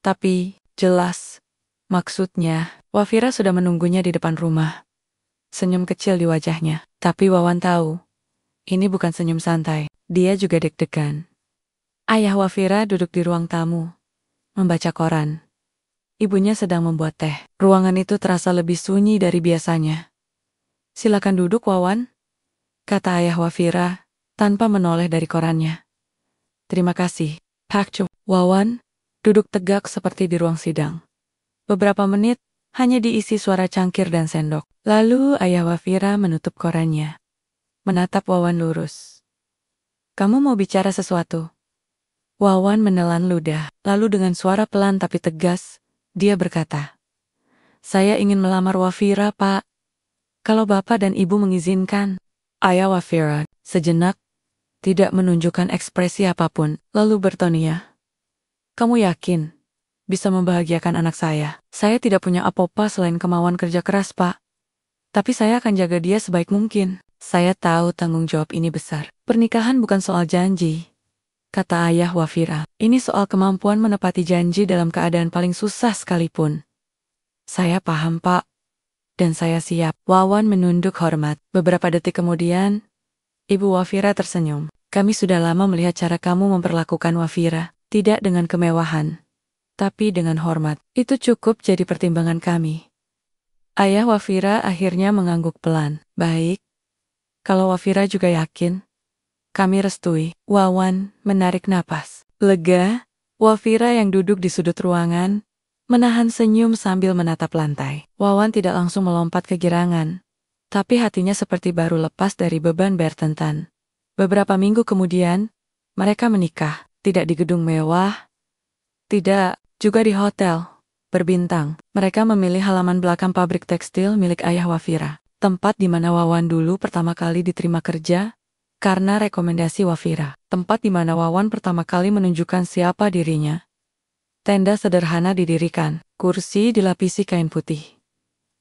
Speaker 1: tapi jelas. Maksudnya, Wafira sudah menunggunya di depan rumah. Senyum kecil di wajahnya. Tapi Wawan tahu, ini bukan senyum santai. Dia juga deg-degan. Ayah Wafira duduk di ruang tamu, membaca koran. Ibunya sedang membuat teh. Ruangan itu terasa lebih sunyi dari biasanya. Silakan duduk, Wawan, kata ayah Wafira, tanpa menoleh dari korannya. Terima kasih, Pak Chu. Wawan duduk tegak seperti di ruang sidang. Beberapa menit hanya diisi suara cangkir dan sendok. Lalu ayah Wafira menutup korannya, menatap Wawan lurus. Kamu mau bicara sesuatu? Wawan menelan ludah, lalu dengan suara pelan tapi tegas, dia berkata, saya ingin melamar Wafira, Pak. Kalau Bapak dan Ibu mengizinkan. Ayah Wafira sejenak tidak menunjukkan ekspresi apapun, lalu bertanya, kamu yakin bisa membahagiakan anak saya? Saya tidak punya apa-apa selain kemauan kerja keras, Pak. Tapi saya akan jaga dia sebaik mungkin. Saya tahu tanggung jawab ini besar. Pernikahan bukan soal janji, kata ayah Wafira. Ini soal kemampuan menepati janji dalam keadaan paling susah sekalipun. Saya paham, Pak. dan saya siap. Wawan menunduk hormat. Beberapa detik kemudian, Ibu Wafira tersenyum. Kami sudah lama melihat cara kamu memperlakukan Wafira. Tidak dengan kemewahan, tapi dengan hormat. Itu cukup jadi pertimbangan kami. Ayah Wafira akhirnya mengangguk pelan. Baik. Kalau Wafira juga yakin, kami restui. Wawan menarik napas. Lega, Wafira yang duduk di sudut ruangan, menahan senyum sambil menatap lantai. Wawan tidak langsung melompat kegirangan, tapi hatinya seperti baru lepas dari beban bertentan. Beberapa minggu kemudian, mereka menikah. Tidak di gedung mewah, tidak juga di hotel berbintang. Mereka memilih halaman belakang pabrik tekstil milik ayah Wafira, tempat di mana Wawan dulu pertama kali diterima kerja karena rekomendasi Wafira, tempat di mana Wawan pertama kali menunjukkan siapa dirinya. Tenda sederhana didirikan, kursi dilapisi kain putih,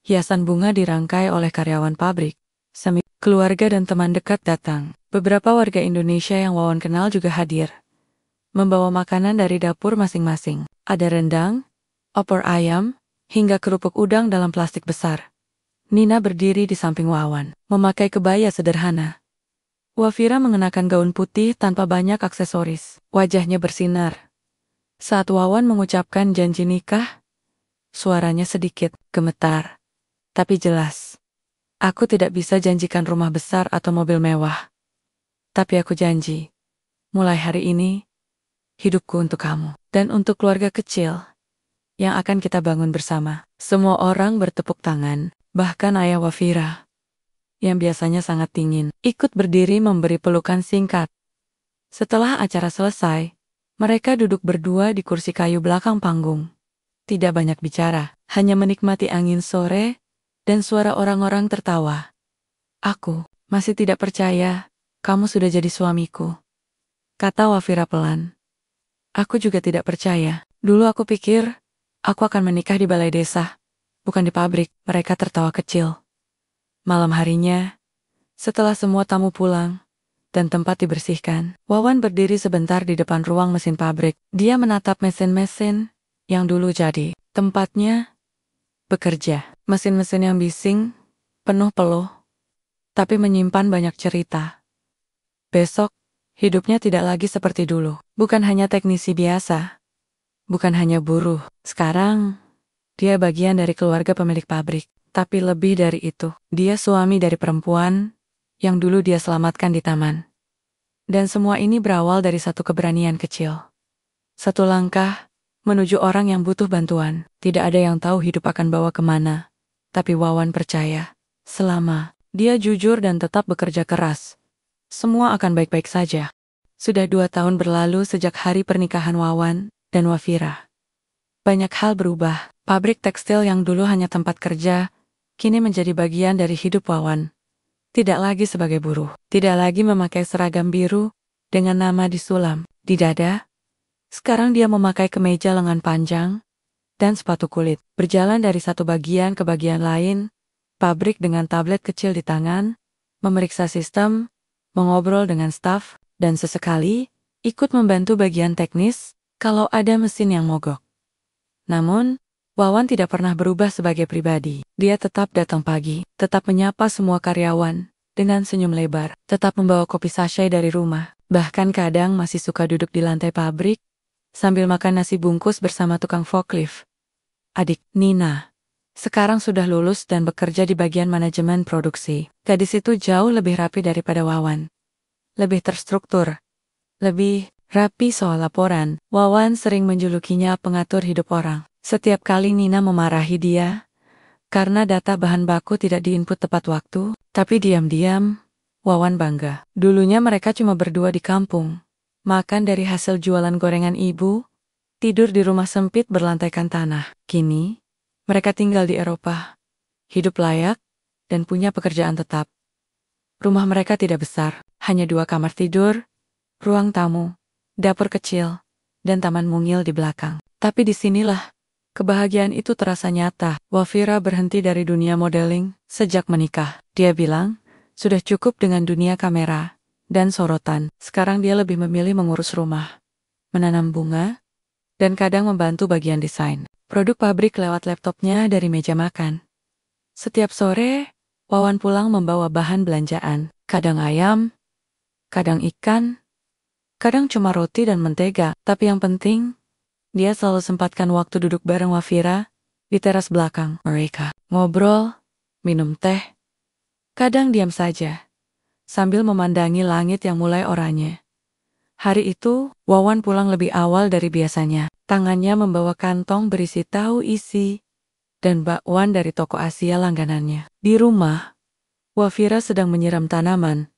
Speaker 1: hiasan bunga dirangkai oleh karyawan pabrik. Keluarga dan teman dekat datang. Beberapa warga Indonesia yang Wawan kenal juga hadir, membawa makanan dari dapur masing-masing. Ada rendang, opor ayam, hingga kerupuk udang dalam plastik besar. Nina berdiri di samping Wawan, memakai kebaya sederhana. Wafira mengenakan gaun putih tanpa banyak aksesoris. Wajahnya bersinar. Saat Wawan mengucapkan janji nikah, suaranya sedikit gemetar, tapi jelas. Aku tidak bisa janjikan rumah besar atau mobil mewah. Tapi aku janji, mulai hari ini, hidupku untuk kamu, dan untuk keluarga kecil yang akan kita bangun bersama. Semua orang bertepuk tangan, bahkan ayah Wafira, yang biasanya sangat dingin, ikut berdiri memberi pelukan singkat. Setelah acara selesai, mereka duduk berdua di kursi kayu belakang panggung. Tidak banyak bicara, hanya menikmati angin sore dan suara orang-orang tertawa. Aku masih tidak percaya kamu sudah jadi suamiku, kata Wafira pelan. Aku juga tidak percaya. Dulu aku pikir aku akan menikah di balai desa, bukan di pabrik. Mereka tertawa kecil. Malam harinya, setelah semua tamu pulang dan tempat dibersihkan, Wawan berdiri sebentar di depan ruang mesin pabrik. Dia menatap mesin-mesin yang dulu jadi tempatnya bekerja. Mesin-mesin yang bising, penuh peluh, tapi menyimpan banyak cerita. Besok, hidupnya tidak lagi seperti dulu. Bukan hanya teknisi biasa, bukan hanya buruh. Sekarang, dia bagian dari keluarga pemilik pabrik. Tapi lebih dari itu, dia suami dari perempuan yang dulu dia selamatkan di taman. Dan semua ini berawal dari satu keberanian kecil. Satu langkah menuju orang yang butuh bantuan. Tidak ada yang tahu hidup akan bawa kemana. Tapi Wawan percaya, selama dia jujur dan tetap bekerja keras, semua akan baik-baik saja. Sudah 2 tahun berlalu sejak hari pernikahan Wawan dan Wafira. Banyak hal berubah. Pabrik tekstil yang dulu hanya tempat kerja, kini menjadi bagian dari hidup Wawan. Tidak lagi sebagai buruh, tidak lagi memakai seragam biru dengan nama disulam di dada. Sekarang dia memakai kemeja lengan panjang dan sepatu kulit, berjalan dari satu bagian ke bagian lain, pabrik dengan tablet kecil di tangan, memeriksa sistem, mengobrol dengan staf, dan sesekali ikut membantu bagian teknis kalau ada mesin yang mogok. Namun, Wawan tidak pernah berubah sebagai pribadi. Dia tetap datang pagi, tetap menyapa semua karyawan dengan senyum lebar, tetap membawa kopi sachet dari rumah, bahkan kadang masih suka duduk di lantai pabrik sambil makan nasi bungkus bersama tukang forklift. Adik, Nina, sekarang sudah lulus dan bekerja di bagian manajemen produksi. Gadis itu jauh lebih rapi daripada Wawan. Lebih terstruktur, lebih rapi soal laporan. Wawan sering menjulukinya pengatur hidup orang. Setiap kali Nina memarahi dia, karena data bahan baku tidak diinput tepat waktu, tapi diam-diam, Wawan bangga. Dulunya mereka cuma berdua di kampung, makan dari hasil jualan gorengan ibu, tidur di rumah sempit berlantaikan tanah. Kini, mereka tinggal di Eropa, hidup layak, dan punya pekerjaan tetap. Rumah mereka tidak besar, hanya 2 kamar tidur, ruang tamu, dapur kecil, dan taman mungil di belakang. Tapi disinilah, kebahagiaan itu terasa nyata. Wafira berhenti dari dunia modeling sejak menikah. Dia bilang, sudah cukup dengan dunia kamera dan sorotan. Sekarang dia lebih memilih mengurus rumah, menanam bunga, dan kadang membantu bagian desain produk pabrik lewat laptopnya dari meja makan. Setiap sore, Wawan pulang membawa bahan belanjaan. Kadang ayam, kadang ikan, kadang cuma roti dan mentega. Tapi yang penting, dia selalu sempatkan waktu duduk bareng Wafira di teras belakang mereka. Ngobrol, minum teh, kadang diam saja, sambil memandangi langit yang mulai oranye. Hari itu, Wawan pulang lebih awal dari biasanya. Tangannya membawa kantong berisi tahu isi dan bakwan dari toko Asia langganannya. Di rumah, Wafira sedang menyiram tanaman.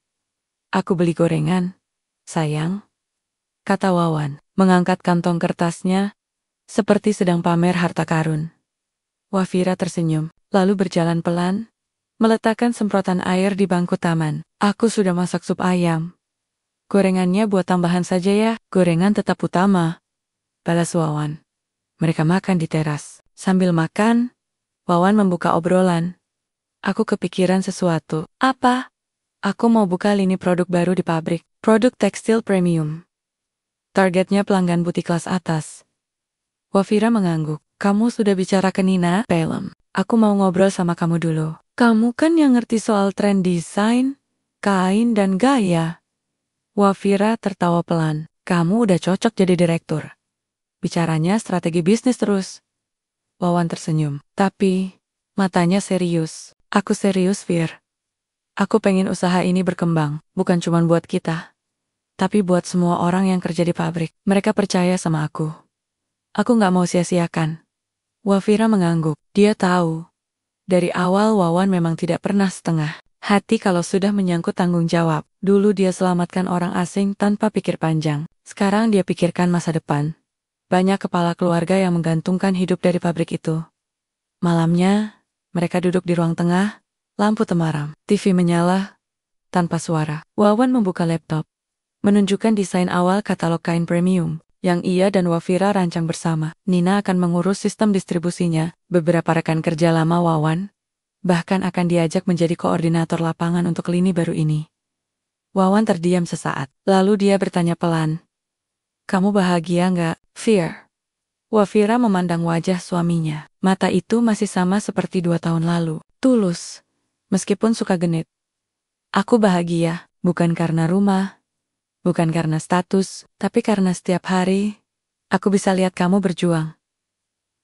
Speaker 1: Aku beli gorengan, sayang, kata Wawan, mengangkat kantong kertasnya seperti sedang pamer harta karun. Wafira tersenyum, lalu berjalan pelan, meletakkan semprotan air di bangku taman. Aku sudah masak sup ayam. Gorengannya buat tambahan saja ya. Gorengan tetap utama, balas Wawan. Mereka makan di teras. Sambil makan, Wawan membuka obrolan. Aku kepikiran sesuatu. Apa? Aku mau buka lini produk baru di pabrik. Produk tekstil premium. Targetnya pelanggan butik kelas atas. Wafira mengangguk. Kamu sudah bicara ke Nina? Pelem. Aku mau ngobrol sama kamu dulu. Kamu kan yang ngerti soal tren desain, kain dan gaya. Wafira tertawa pelan. Kamu udah cocok jadi direktur. Bicaranya strategi bisnis terus. Wawan tersenyum. Tapi, matanya serius. Aku serius, Fir. Aku pengen usaha ini berkembang. Bukan cuma buat kita, tapi buat semua orang yang kerja di pabrik. Mereka percaya sama aku. Aku nggak mau sia-siakan. Wafira mengangguk. Dia tahu. Dari awal Wawan memang tidak pernah setengah hati kalau sudah menyangkut tanggung jawab. Dulu dia selamatkan orang asing tanpa pikir panjang. Sekarang dia pikirkan masa depan. Banyak kepala keluarga yang menggantungkan hidup dari pabrik itu. Malamnya, mereka duduk di ruang tengah, lampu temaram. TV menyala, tanpa suara. Wawan membuka laptop, menunjukkan desain awal katalog kain premium yang ia dan Wafira rancang bersama. Nina akan mengurus sistem distribusinya. Beberapa rekan kerja lama Wawan bahkan akan diajak menjadi koordinator lapangan untuk lini baru ini. Wawan terdiam sesaat, lalu dia bertanya pelan. Kamu bahagia nggak, Fir? Wafira memandang wajah suaminya. Mata itu masih sama seperti 2 tahun lalu. Tulus, meskipun suka genit. Aku bahagia, bukan karena rumah, bukan karena status, tapi karena setiap hari, aku bisa lihat kamu berjuang.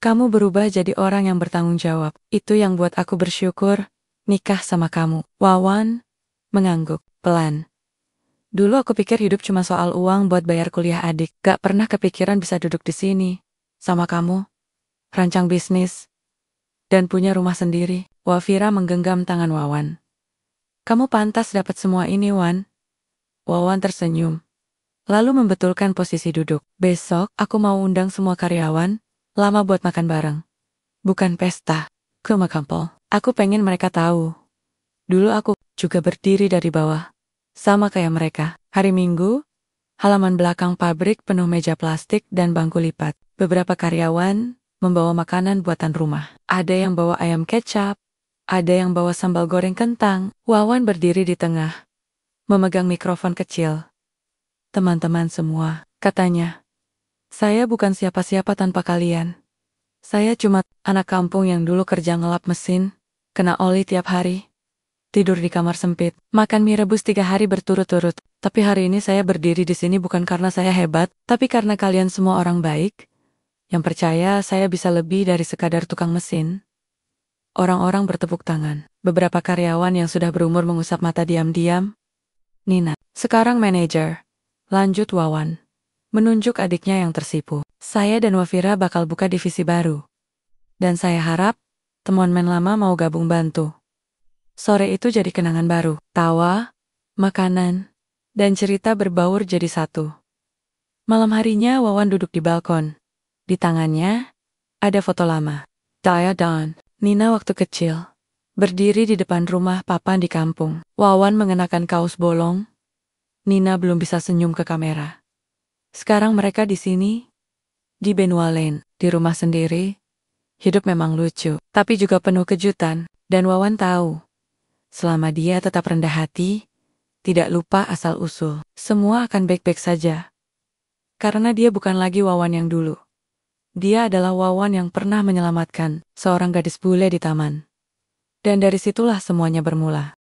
Speaker 1: Kamu berubah jadi orang yang bertanggung jawab. Itu yang buat aku bersyukur nikah sama kamu. Wawan mengangguk pelan. Dulu aku pikir hidup cuma soal uang buat bayar kuliah adik. Gak pernah kepikiran bisa duduk di sini sama kamu, rancang bisnis, dan punya rumah sendiri. Wafira menggenggam tangan Wawan. Kamu pantas dapat semua ini, Wan. Wawan tersenyum, lalu membetulkan posisi duduk. Besok aku mau undang semua karyawan lama buat makan bareng. Bukan pesta, cuma kumpul. Aku pengen mereka tahu. Dulu aku juga berdiri dari bawah. Sama kayak mereka. Hari Minggu, halaman belakang pabrik penuh meja plastik dan bangku lipat. Beberapa karyawan membawa makanan buatan rumah. Ada yang bawa ayam kecap, ada yang bawa sambal goreng kentang. Wawan berdiri di tengah, memegang mikrofon kecil. Teman-teman semua, katanya. Saya bukan siapa-siapa tanpa kalian. Saya cuma anak kampung yang dulu kerja ngelap mesin, kena oli tiap hari, tidur di kamar sempit, makan mie rebus 3 hari berturut-turut. Tapi hari ini saya berdiri di sini bukan karena saya hebat, tapi karena kalian semua orang baik, yang percaya saya bisa lebih dari sekadar tukang mesin. Orang-orang bertepuk tangan. Beberapa karyawan yang sudah berumur mengusap mata diam-diam. Nina, sekarang manajer. Lanjut Wawan. Menunjuk adiknya yang tersipu. Saya dan Wafira bakal buka divisi baru. Dan saya harap, teman-teman lama mau gabung bantu. Sore itu jadi kenangan baru. Tawa, makanan, dan cerita berbaur jadi satu. Malam harinya Wawan duduk di balkon. Di tangannya, ada foto lama. Daya dan Nina waktu kecil. Berdiri di depan rumah papan di kampung. Wawan mengenakan kaos bolong. Nina belum bisa senyum ke kamera. Sekarang mereka di sini, di Benua Lane, di rumah sendiri. Hidup memang lucu, tapi juga penuh kejutan. Dan Wawan tahu, selama dia tetap rendah hati, tidak lupa asal-usul, semua akan baik-baik saja. Karena dia bukan lagi Wawan yang dulu. Dia adalah Wawan yang pernah menyelamatkan seorang gadis bule di taman. Dan dari situlah semuanya bermula.